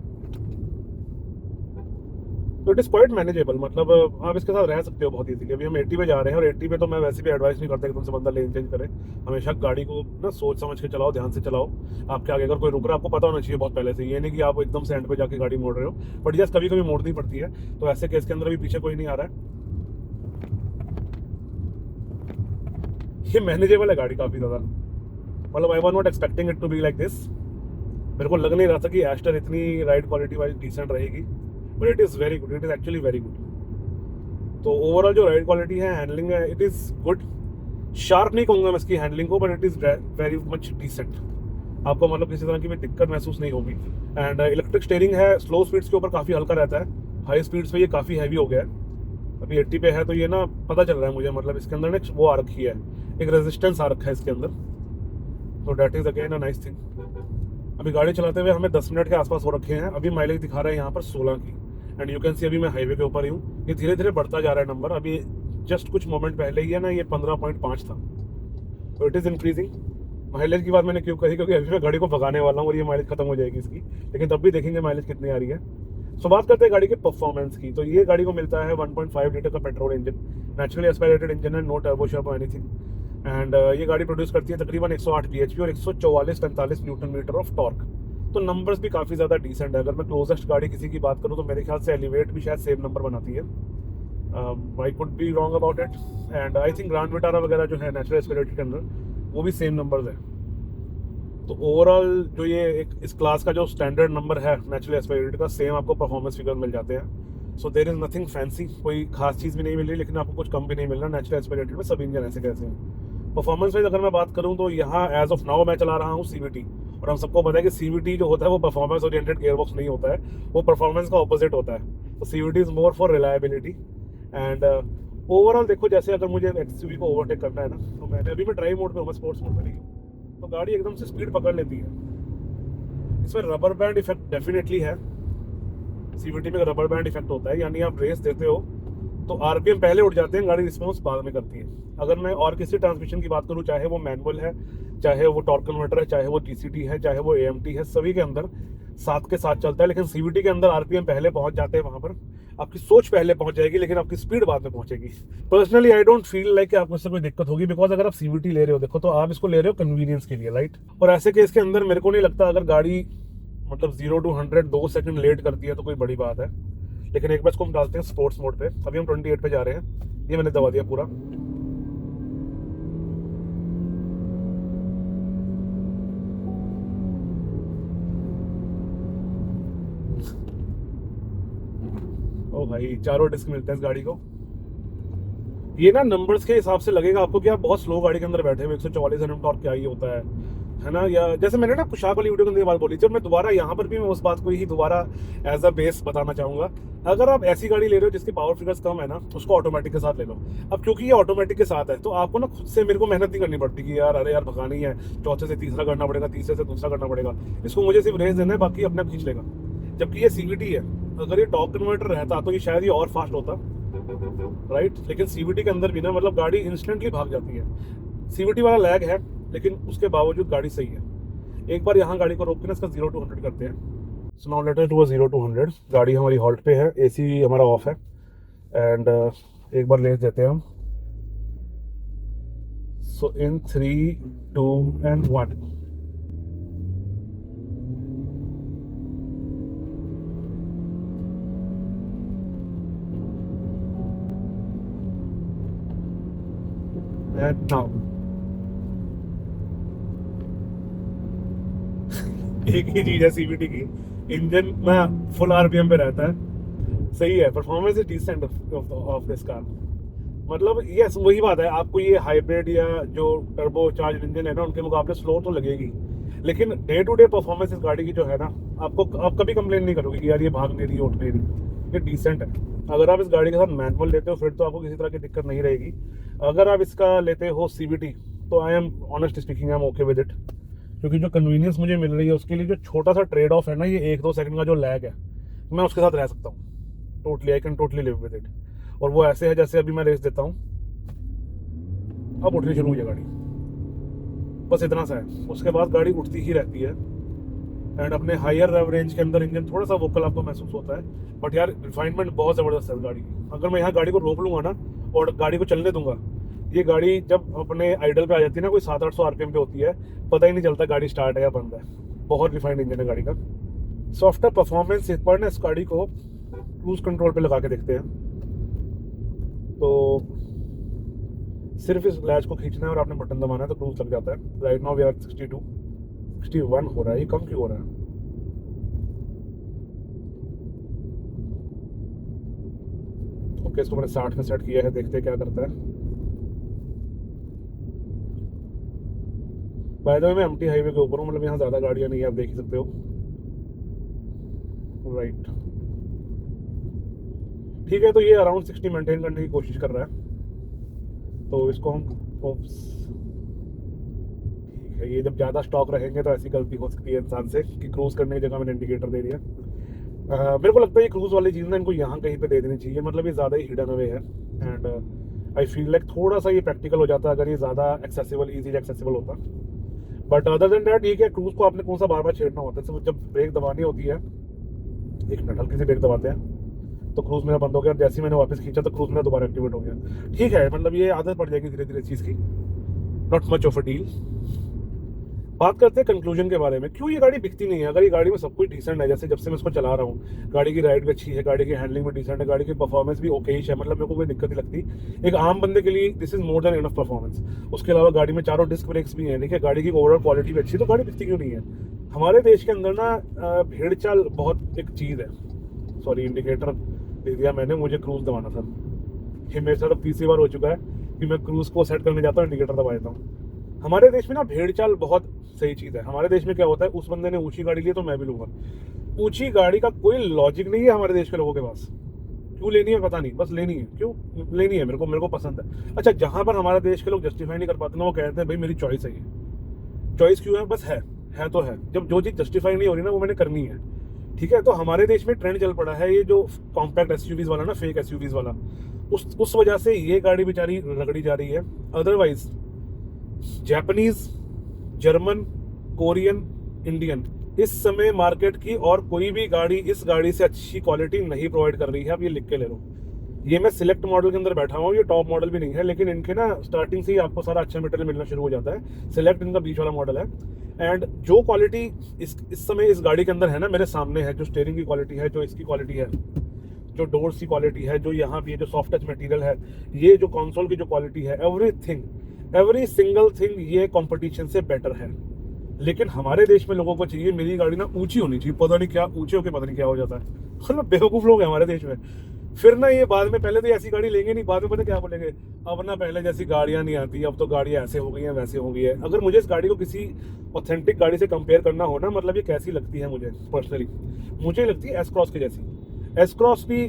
Speaker 1: तो इट इज़ क्वाइट मैनेजेबल, मतलब आप इसके साथ रह सकते हो बहुत ईजीली। अभी हम 80 पे जा रहे हैं और 80 पे तो मैं वैसे भी एडवाइस नहीं करता एकदम से बंदा लेन चेंज करे। हमेशा गाड़ी को ना सोच समझ के चलाओ, ध्यान से चलाओ। आपके आगे अगर कोई रुक रहा है आपको पता होना चाहिए बहुत पहले से, ये नहीं कि आप एकदम से एंड पे जाके गाड़ी मोड़ रहे हो। बट यस, कभी कभी मोड़नी पड़ती है, तो ऐसे केस के अंदर भी पीछे कोई नहीं आ रहा है। ये मैनेजेबल है गाड़ी काफ़ी ज़्यादा, मतलब I was not expecting it to be like this. मेरे को लग नहीं रहा था कि एस्टर इतनी राइड क्वालिटी वाइज डिसेंट रहेगी, but it is very good, it is actually very good. तो ओवरऑल जो राइड क्वालिटी है, हैंडलिंग है, इट इज़ गुड। शार्प नहीं कहूँगा मैं इसकी हैंडलिंग को, but it is very much decent. आपको मतलब किसी तरह की भी दिक्कत महसूस नहीं होगी। एंड इलेक्ट्रिक स्टीयरिंग है, स्लो स्पीड्स के ऊपर काफ़ी हल्का रहता है, हाई स्पीड्स पे ये काफ़ी हैवी हो गया है। अभी 80 पे है तो ये ना पता चल रहा है मुझे, मतलब इसके अंदर ना वो आ रखी है, एक रेजिस्टेंस आ रखा है इसके अंदर, तो that is again a nice thing. अभी गाड़ी चलाते हुए हमें 10 मिनट के आसपास हो रखे हैं। अभी माइलेज दिखा रहा है यहाँ पर 16 की। एंड यू कैन सी अभी मैं हाईवे के ऊपर ही हूँ, ये धीरे धीरे बढ़ता जा रहा है नंबर। अभी जस्ट कुछ मोमेंट पहले ही है ना, ये 15.5 था, तो इट इज़ इंक्रीजिंग। माइलेज की बात मैंने क्यों कही, क्योंकि अभी मैं गाड़ी को भगाने वाला हूँ और ये माइलेज खत्म हो जाएगी इसकी, लेकिन तब भी देखेंगे माइलेज कितनी आ रही है। सो बात करते हैं गाड़ी के परफॉर्मेंस की। तो ये गाड़ी को मिलता है 1.5 लीटर का petrol engine, naturally aspirated engine है, नो टर्बो शर्बो एनीथिंग। एंड ये गाड़ी प्रोड्यूस करती है तकरीबन 108 bhp और 144-45 न्यूटन मीटर ऑफ टॉर्क। तो नंबर्स भी काफ़ी ज़्यादा डिसेंट है। अगर मैं क्लोजेस्ट गाड़ी किसी की बात करूँ तो मेरे ख्याल से एलिवेट भी शायद सेम नंबर बनाती है, I could be wrong about it. And I think grand Vitara वगैरह जो है नेचुरल एस्पायरेटेड के अंदर, वो भी सेम नंबर्स है। तो ओवरऑल जो ये एक इस क्लास का जो स्टैंडर्ड नंबर है नेचुरल एस्पायरेटेड का, सेम आपको परफॉर्मेंस फिगर मिल जाते हैं। So there is nothing fancy, कोई खास चीज़ भी नहीं मिल रही, लेकिन आपको कुछ कम भी नहीं मिल रहा। नेचुरल एस्पायरेटेड में सब इंजन ऐसे कैसे हैं। परफॉर्मेंस वाइज अगर मैं बात करूँ तो यहाँ एज ऑफ नाउ मैं चला रहा हूँ CVT, और हम सबको पता है कि CVT जो होता है वो परफॉर्मेंस ओरिएंटेड गियरबॉक्स नहीं होता है, वो परफॉर्मेंस का ऑपोजिट होता है। तो CVT is more for reliability. And overall देखो, जैसे अगर मुझे XUV को ओवरटेक करना है ना, तो मैंने अभी मैं ड्राइव मोड में हूँ, मैं स्पोर्ट्स मोड में नहीं हूँ, तो गाड़ी एकदम से स्पीड पकड़ लेती है। इसमें रबर बैंड इफेक्ट डेफिनेटली है, CVT में रबर बैंड इफेक्ट होता है, यानी आप रेस देते हो तो RPM पहले उठ जाते हैं, गाड़ी रिस्पॉन्स बाद में करती है। अगर मैं और किसी ट्रांसमिशन की बात करूँ, चाहे वो मैनुअल है, चाहे वो टॉर्क कन्वर्टर है, चाहे वो TCT है, चाहे वो AMT है, सभी के अंदर साथ के साथ चलता है। लेकिन CVT के अंदर RPM पहले पहुंच जाते हैं, वहां पर आपकी सोच पहले पहुंच जाएगी, लेकिन आपकी स्पीड बाद में पहुंचेगी। Personally I don't feel like कि आपको इससे कोई दिक्कत होगी, बिकॉज अगर आप CVT ले रहे हो, देखो तो आप इसको ले रहे हो कन्वीनियंस के लिए, राइट। और ऐसे केस के अंदर मेरे को नहीं लगता अगर गाड़ी मतलब 0 to 100 2 सेकंड लेट करती है तो कोई बड़ी बात है। लेकिन एक बार इसको हम डालते हैं स्पोर्ट्स मोड पे। अभी हम 28 पे जा रहे हैं, ये मैंने दबा दिया पूरा। ओ भाई, चारों डिस्क मिलते हैं इस गाड़ी को। ये ना नंबर्स के हिसाब से लगेगा आपको कि आप बहुत स्लो गाड़ी के अंदर बैठे हुए, 144 Nm टॉर्क क्या ही होता है ना। या जैसे मैंने ना कुशाक वाली वीडियो के अंदर बात बोली थी, और मैं दोबारा यहाँ पर भी मैं उस बात को ही दोबारा एज अ बेस बताना चाहूँगा। अगर आप ऐसी गाड़ी ले रहे हो जिसकी पावर फिगर्स कम है ना, उसको ऑटोमेटिक के साथ ले लो। अब क्योंकि ये ऑटोमेटिक के साथ है, तो आपको ना खुद से, मेरे को मेहनत नहीं करनी पड़ती कि यार अरे यार भगानी है, चौथे से तीसरा करना पड़ेगा, तीसरे से दूसरा करना पड़ेगा। इसको मुझे सिर्फ रेस देना है, बाकी अपने आप खींच लेगा। जबकि ये CVT है, अगर ये टॉर्क कन्वर्टर रहता तो ये शायद ये और फास्ट होता, राइट। लेकिन CVT के अंदर भी ना मतलब गाड़ी इंस्टेंटली भाग जाती है। CVT वाला लैग है, लेकिन उसके बावजूद गाड़ी सही है। एक बार यहाँ गाड़ी को रोक के ना इसका 0 to 100 करते हैं। So now let us do a 0 to 100। गाड़ी हमारी हॉल्ट पे है, एसी हमारा ऑफ है एंड एक बार ले देते हैं हम। सो इन 3, 2 and 1। एंड नाउ एक ही चीज है सीवीटी की, इंजन ना फुल आरपीएम पे रहता है, सही है। Performance is descent of this car. मतलब यस वही बात है, आपको ये हाइब्रिड या जो टर्बो चार्ज इंजन है ना उनके मुकाबले स्लो तो लगेगी, लेकिन डे टू डे परफॉर्मेंस इस गाड़ी की जो है ना, आप कभी कंप्लेन नहीं करोगे कि यार ये भाग नहीं रही, उठ नहीं रही, ये डिसेंट है। अगर आप इस गाड़ी के साथ मैनुअल लेते हो फिर तो आपको किसी तरह की दिक्कत नहीं रहेगी। अगर आप इसका लेते हो सीवीटी तो I am honest speaking I am okay with it, क्योंकि जो कन्वीनियंस मुझे मिल रही है उसके लिए जो छोटा सा ट्रेड ऑफ है ना, ये 1-2 सेकंड का जो लैग है, मैं उसके साथ रह सकता हूँ totally, I can totally live with it. और वो ऐसे है जैसे अभी मैं रेस देता हूँ, अब उठनी शुरू हुई है गाड़ी, बस इतना सा है, उसके बाद गाड़ी उठती ही रहती है। एंड अपने हायर रेव रेंज के अंदर इंजन थोड़ा सा वोकल आपको महसूस होता है, बट यार रिफाइनमेंट बहुत ज़बरदस्त है गाड़ी की। अगर मैं यहाँ गाड़ी को रोक लूँगा ना और गाड़ी को चलने दूंगा, ये गाड़ी जब अपने आइडल पे आ जाती है ना, कोई 700-800 आरपीएम पे होती है, पता ही नहीं चलता गाड़ी स्टार्ट है या बंद है। बहुत रिफाइंड इंजन है गाड़ी का। सॉफ्टवेयर परफॉर्मेंस एक बार ना इस गाड़ी को क्रूज कंट्रोल पे लगा के देखते हैं। तो सिर्फ इस लैच को खींचना है और आपने बटन दबाना है तो क्रूज लग जाता है। राइट नाउ वी आर 62, 61 हो रहा है, ये कम क्यों हो रहा है? ओके, इसको मैंने 60 में सेट किया है, देखते हैं क्या करता है। बाय द वे मैं एम्प्टी हाईवे के ऊपर हूँ, मतलब यहाँ ज़्यादा गाड़ियाँ नहीं है, आप देख ही सकते हो। राइट, ठीक है, तो ये अराउंड 60 मेंटेन करने की कोशिश कर रहा है, तो इसको हम ठीक है। ये जब ज़्यादा स्टॉक रहेंगे तो ऐसी गलती हो सकती है इंसान से कि क्रूज करने की जगह मैंने इंडिकेटर दे दिया। मेरे को लगता है ये क्रूज वाली चीज़ ना इनको यहाँ कहीं पे दे देनी चाहिए, मतलब ये ज़्यादा ही हिडन अवे है। एंड आई फील लाइक थोड़ा सा ये प्रैक्टिकल हो जाता अगर ये ज़्यादा एक्सेसिबल, ईजीली एक्सेसिबल होता। बट अदर देन डैट ठीक है, क्रूज को आपने कौन सा बार बार छेड़ना होता है। जब ब्रेक दबानी होती है, एक मिनट हल्की सी ब्रेक दबाते हैं तो क्रूज मेरा बंद हो गया, जैसे ही मैंने वापस खींचा तो क्रूज मेरा दोबारा एक्टिवेट हो गया। ठीक है, मतलब ये आदत पड़ जाएगी धीरे धीरे चीज़ की, not much of a deal. बात करते हैं कंक्लूजन के बारे में, क्यों ये गाड़ी बिकती नहीं है। अगर ये गाड़ी में सब कुछ डिसेंट है, जैसे जब से मैं इसको चला रहा हूँ, गाड़ी की राइड भी अच्छी है, गाड़ी की हैंडलिंग भी डिसेंट है, गाड़ी की परफॉर्मेंस भी ओके है, मतलब मेरे को कोई दिक्कत नहीं लगती। एक आम बंदे के लिए this is more than enough performance. उसके अलावा गाड़ी में चारों डिस्क ब्रेक्स भी हैं, ठीक है, गाड़ी की ओवरऑल क्वालिटी भी अच्छी है, तो गाड़ी बिकती क्यों नहीं है। हमारे देश के अंदर ना भेड़ चाल बहुत एक चीज़ है। सॉरी, इंडिकेटर दे दिया मैंने, मुझे क्रूज दबाना था। ये मेरे साथ अब तीसरी बार हो चुका है कि मैं क्रूज को सेट करने जाता हूँ, इंडिकेटर दबा देता हूँ। हमारे देश में ना भेड़ चाल बहुत सही चीज़ है। हमारे देश में क्या होता है, उस बंदे ने ऊंची गाड़ी ली तो मैं भी लूंगा। ऊंची गाड़ी का कोई लॉजिक नहीं है हमारे देश के लोगों के पास। क्यों लेनी है पता नहीं, बस लेनी है। क्यों लेनी है, मेरे को पसंद है। अच्छा, जहाँ पर हमारे देश के लोग जस्टिफाई नहीं कर पाते ना, वो कहते हैं भाई मेरी चॉइस है। ये चॉइस क्यों है? बस है तो है। जब जो चीज़ जस्टिफाई नहीं हो रही ना, वो मैंने करनी है, ठीक है। तो हमारे देश में ट्रेंड चल पड़ा है ये जो कॉम्पैक्ट एसयूवीज वाला ना, फेक एसयूवीज वाला, उस वजह से ये गाड़ी बेचारी रगड़ी जा रही है। Otherwise Japanese, German, Korean, Indian इस समय मार्केट की और कोई भी गाड़ी इस गाड़ी से अच्छी क्वालिटी नहीं प्रोवाइड कर रही है। आप ये लिख के ले लो। ये मैं सिलेक्ट मॉडल के अंदर बैठा हूँ, ये टॉप मॉडल भी नहीं है, लेकिन इनके ना स्टार्टिंग से ही आपको सारा अच्छा मटेरियल मिलना शुरू हो जाता है। सिलेक्ट इनका बीच वाला मॉडल है। एंड जो क्वालिटी इस समय इस गाड़ी के अंदर है ना, मेरे सामने है, जो स्टीयरिंग की क्वालिटी है, जो इसकी क्वालिटी है, जो डोर्स की क्वालिटी है, जो यहाँ भी जो सॉफ्ट टच मटेरियल है, ये जो कंसोल की जो क्वालिटी है, एवरी सिंगल थिंग ये कंपटीशन से बेटर है। लेकिन हमारे देश में लोगों को चाहिए मेरी गाड़ी ना ऊंची होनी चाहिए, पता नहीं क्या ऊंचे होकर पता नहीं क्या हो जाता है। मतलब बेवकूफ़ लोग हैं हमारे देश में। फिर ना ये बाद में, पहले तो ऐसी गाड़ी लेंगे नहीं, बाद में पता क्या बोलेंगे, अब ना पहले जैसी गाड़ियाँ नहीं आती, अब तो गाड़ियाँ ऐसे हो गई हैं, वैसे हो गई है। अगर मुझे इस गाड़ी को किसी ऑथेंटिक गाड़ी से कंपेयर करना हो ना, मतलब ये कैसी लगती है मुझे पर्सनली, मुझे लगती है एस क्रॉस की जैसी। एस क्रॉस भी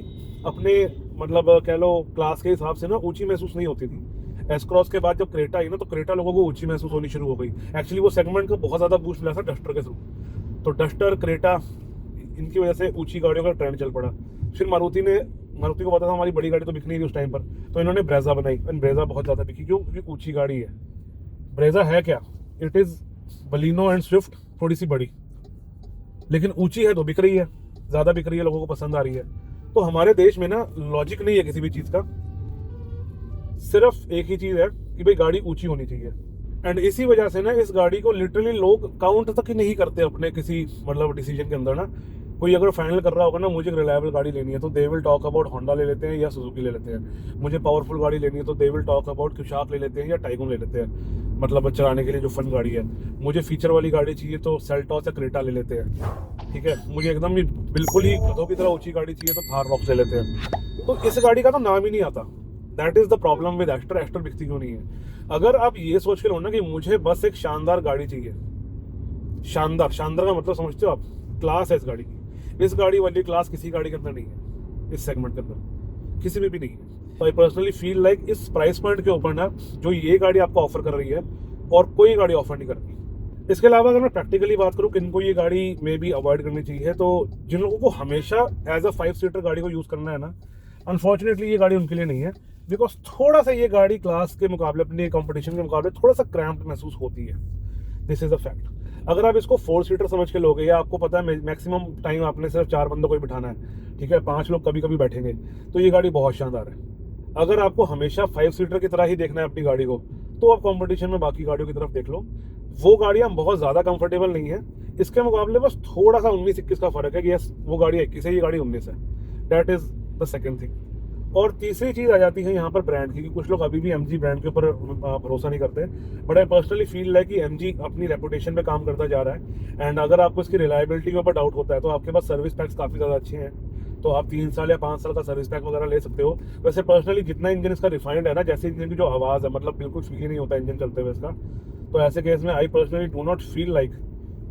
Speaker 1: अपने मतलब कह लो क्लास के हिसाब से ना ऊंची महसूस नहीं होती थी। एस क्रॉस के बाद जब क्रेटा आई ना, तो क्रेटा लोगों को ऊंची महसूस होनी शुरू हो गई। एक्चुअली वो सेगमेंट को बहुत ज़्यादा बूस्ट मिला था डस्टर के थ्रू। तो डस्टर, क्रेटा, इनकी वजह से ऊंची गाड़ियों का ट्रेंड चल पड़ा। फिर मारुति को पता था हमारी बड़ी गाड़ी तो बिक नहीं रही उस टाइम पर, तो इन्होंने ब्रेजा बनाई। ब्रेजा बहुत ज़्यादा बिकी, क्यों? क्योंकि ऊंची गाड़ी है। ब्रेजा है क्या? It is Baleno and Swift थोड़ी सी बड़ी। लेकिन ऊंची है तो बिक रही है, ज़्यादा बिक रही है, लोगों को पसंद आ रही है। तो हमारे देश में ना लॉजिक नहीं है किसी भी चीज़ का, सिर्फ एक ही चीज़ है कि भाई गाड़ी ऊंची होनी चाहिए। एंड इसी वजह से ना इस गाड़ी को लिटरली लोग काउंट तक ही नहीं करते अपने किसी मतलब डिसीजन के अंदर ना। कोई अगर फाइनल कर रहा होगा ना मुझे एक रिलायबल गाड़ी लेनी है तो they will talk about Honda ले लेते हैं या सुजुकी ले लेते हैं। मुझे पावरफुल गाड़ी लेनी है तो they will talk about Kushaq ले लेते हैं या टाइगन ले लेते हैं, मतलब चलाने के लिए जो फन गाड़ी है। मुझे फीचर वाली गाड़ी चाहिए तो सेल्टॉस या क्रेटा ले लेते हैं, ठीक है। मुझे एकदम ही बिल्कुल ही गधों की तरह ऊंची गाड़ी चाहिए तो थार रॉक्स ले लेते हैं। तो इस गाड़ी का तो नाम ही नहीं आता। That is the problem with Astor. Astor बिकती क्यों नहीं है? अगर आप ये सोच के लो ना कि मुझे बस एक शानदार गाड़ी चाहिए, शानदार, शानदार का मतलब समझते हो आप? क्लास है इस गाड़ी की। इस गाड़ी वाली क्लास किसी गाड़ी के अंदर नहीं है, इस सेगमेंट के अंदर किसी में भी नहीं है। तो आई पर्सनली फील लाइक इस प्राइस पॉइंट के ऊपर ना जो ये गाड़ी आपको ऑफर कर रही है और कोई गाड़ी ऑफर नहीं कर रही। इसके अलावा अगर मैं प्रैक्टिकली बात करूँ किनको ये गाड़ी में भी अवॉइड करनी चाहिए, तो जिन लोगों को हमेशा एज अ 5 सीटर गाड़ी को यूज़ करना है ना, अनफॉर्चुनेटली ये गाड़ी उनके लिए नहीं है। बिकॉज थोड़ा सा ये गाड़ी क्लास के मुकाबले, अपने कंपटीशन के मुकाबले थोड़ा सा क्रैम्प्ड महसूस होती है। This is a fact. अगर आप इसको 4 सीटर समझ के लोगे, या आपको पता है मैक्सिमम टाइम आपने सिर्फ 4 बंदों को ही बिठाना है, ठीक है, 5 लोग कभी कभी बैठेंगे, तो ये गाड़ी बहुत शानदार है। अगर आपको हमेशा 5 सीटर की तरह ही देखना है अपनी गाड़ी को, तो आप कंपटीशन में बाकी गाड़ियों की तरफ देख लो। वो गाड़ियाँ बहुत ज़्यादा कंफर्टेबल नहीं है इसके मुकाबले, बस थोड़ा सा 19-21 का फर्क है कि यस वो गाड़ी 21 है, ये गाड़ी 19 है। That is the second thing. और तीसरी चीज़ आ जाती है यहाँ पर ब्रांड की, कि कुछ लोग अभी भी MG ब्रांड के ऊपर भरोसा नहीं करते। बट आई पर्सनली फील है कि MG अपनी रेपुटेशन पे काम करता जा रहा है। एंड अगर आपको इसकी रिलायबिलिटी के ऊपर डाउट होता है तो आपके पास सर्विस पैक्स काफ़ी ज़्यादा अच्छे हैं, तो आप 3 साल या 5 साल का सर्विस पैक वगैरह ले सकते हो। वैसे पर्सनली जितना इंजन इसका रिफाइंड है ना, जैसे इंजन की जो आवाज़ है, मतलब बिल्कुल फील ही नहीं होता इंजन चलते हुए इसका। तो ऐसे केस में I personally do not feel like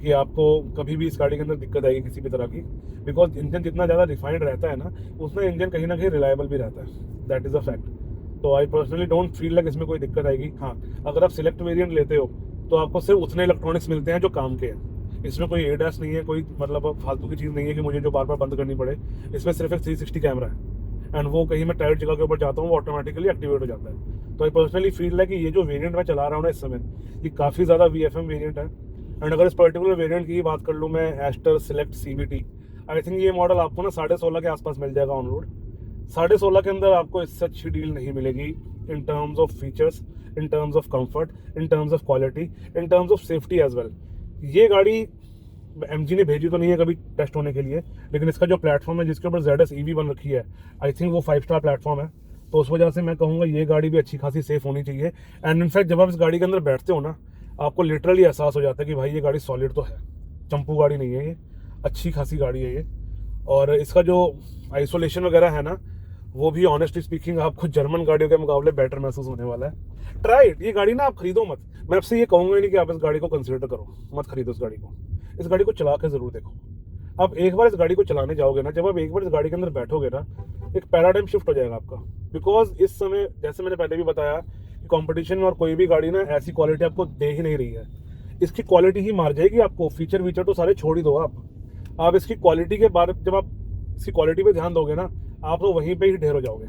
Speaker 1: कि आपको कभी भी इस गाड़ी के अंदर दिक्कत आएगी किसी भी तरह की। बिकॉज इंजन जितना ज़्यादा रिफाइंड रहता है ना, उतना इंजन कहीं ना कहीं रिलायबल भी रहता है। That is a fact. तो I personally don't feel like इसमें कोई दिक्कत आएगी। हाँ, अगर आप सिलेक्ट वेरिएंट लेते हो तो आपको सिर्फ उतने इलेक्ट्रॉनिक्स मिलते हैं जो काम के हैं। इसमें कोई ADAS नहीं है, कोई मतलब फालतू की चीज़ नहीं है कि मुझे जो बार बार बंद करनी पड़े। इसमें सिर्फ एक 360 कैमरा है, एंड वो कहीं मैं टाइट जगह के ऊपर जाता हूँ वो ऑटोमेटिकली एक्टिवेट हो जाता है। तो आई पर्सनली फील है कि ये जो वेरिएंट मैं चला रहा हूँ ना इस समय, ये काफ़ी ज़्यादा VFM वेरिएंट है। एंड अगर इस पर्टिकुलर वेरिएंट की बात कर लूँ मैं, Astor select CVT, I think ये मॉडल आपको ना 16.5 के आसपास मिल जाएगा ऑन रोड। 16.5 के अंदर आपको इससे अच्छी डील नहीं मिलेगी in terms of features, in terms of comfort, in terms of quality, in terms of safety as well. ये गाड़ी MG ने भेजी तो नहीं है कभी टेस्ट होने के लिए, लेकिन इसका जो प्लेटफॉर्म है जिसके ऊपर ZS EV बन रखी है, आई थिंक वो 5 स्टार प्लेटफॉर्म है। तो उस वजह से मैं कहूँगा ये गाड़ी भी अच्छी खासी सेफ होनी चाहिए। एंड इनफैक्ट जब आप इस गाड़ी के अंदर बैठते हो ना, आपको लिटरली एहसास हो जाता है कि भाई ये गाड़ी सॉलिड तो है, चंपू गाड़ी नहीं है, ये अच्छी खासी गाड़ी है ये। और इसका जो आइसोलेशन वगैरह है ना, वो भी ऑनेस्टली स्पीकिंग आपको जर्मन गाड़ियों के मुकाबले बेटर महसूस होने वाला है। Try it. ये गाड़ी ना आप खरीदो मत, मैं आपसे ये कहूँगा नहीं कि आप इस गाड़ी को कंसिडर करो, मत खरीदो इस गाड़ी को। इस गाड़ी को चला के ज़रूर देखो। आप एक बार इस गाड़ी को चलाने जाओगे ना, जब आप एक बार इस गाड़ी के अंदर बैठोगे ना, एक पैराडाइम शिफ्ट हो जाएगा आपका। बिकॉज इस समय जैसे मैंने पहले भी बताया कि कंपटीशन में और कोई भी गाड़ी ना ऐसी क्वालिटी आपको दे ही नहीं रही है। इसकी क्वालिटी ही मार जाएगी आपको। फीचर वीचर तो सारे छोड़ ही दो आप इसकी क्वालिटी के बारे, जब आप इसकी क्वालिटी पे ध्यान दोगे ना, आप तो वहीं पे ही ढेर हो जाओगे।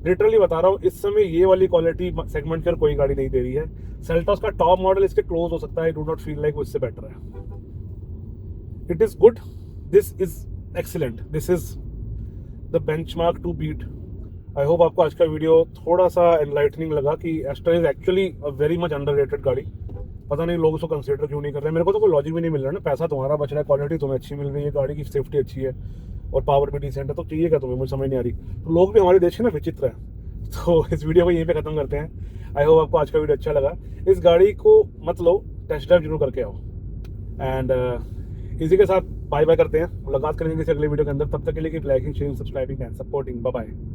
Speaker 1: लिटरली बता रहा हूँ, इस समय ये वाली क्वालिटी सेगमेंट पर कोई गाड़ी नहीं दे रही है। सेल्टॉस का टॉप मॉडल इसके क्लोज हो सकता है, I do not feel like वो इससे बेटर है। It is good, this is excellent, this is the benchmark to beat. I hope आपको आज का वीडियो थोड़ा सा एनलाइटनिंग लगा कि Astor is actually a very much underrated गाड़ी। पता नहीं लोग उसको कंसिडर क्यों नहीं कर रहे हैं। मेरे को तो कोई लॉजिक भी नहीं मिल रहा है ना। पैसा तुम्हारा बच रहा है, क्वालिटी तुम्हें अच्छी मिल रही है, गाड़ी की सेफ्टी अच्छी है और पावर भी डिसेंट है, तो चाहिए क्या तुम्हें? मुझे समझ नहीं आ रही। तो लोग भी हमारे देश के ना विचित्र हैं। तो इस वीडियो को यहीं पे ख़त्म करते हैं। आई होप आपको आज का वीडियो अच्छा लगा। इस गाड़ी को मत लो, टेस्ट ड्राइव जरूर करके आओ। एंड इसी के साथ बाय बाय करते हैं, मुलाकात करेंगे किसी अगले वीडियो के अंदर। तब तक के लिए keep liking, sharing, subscribing and supporting. Bye bye.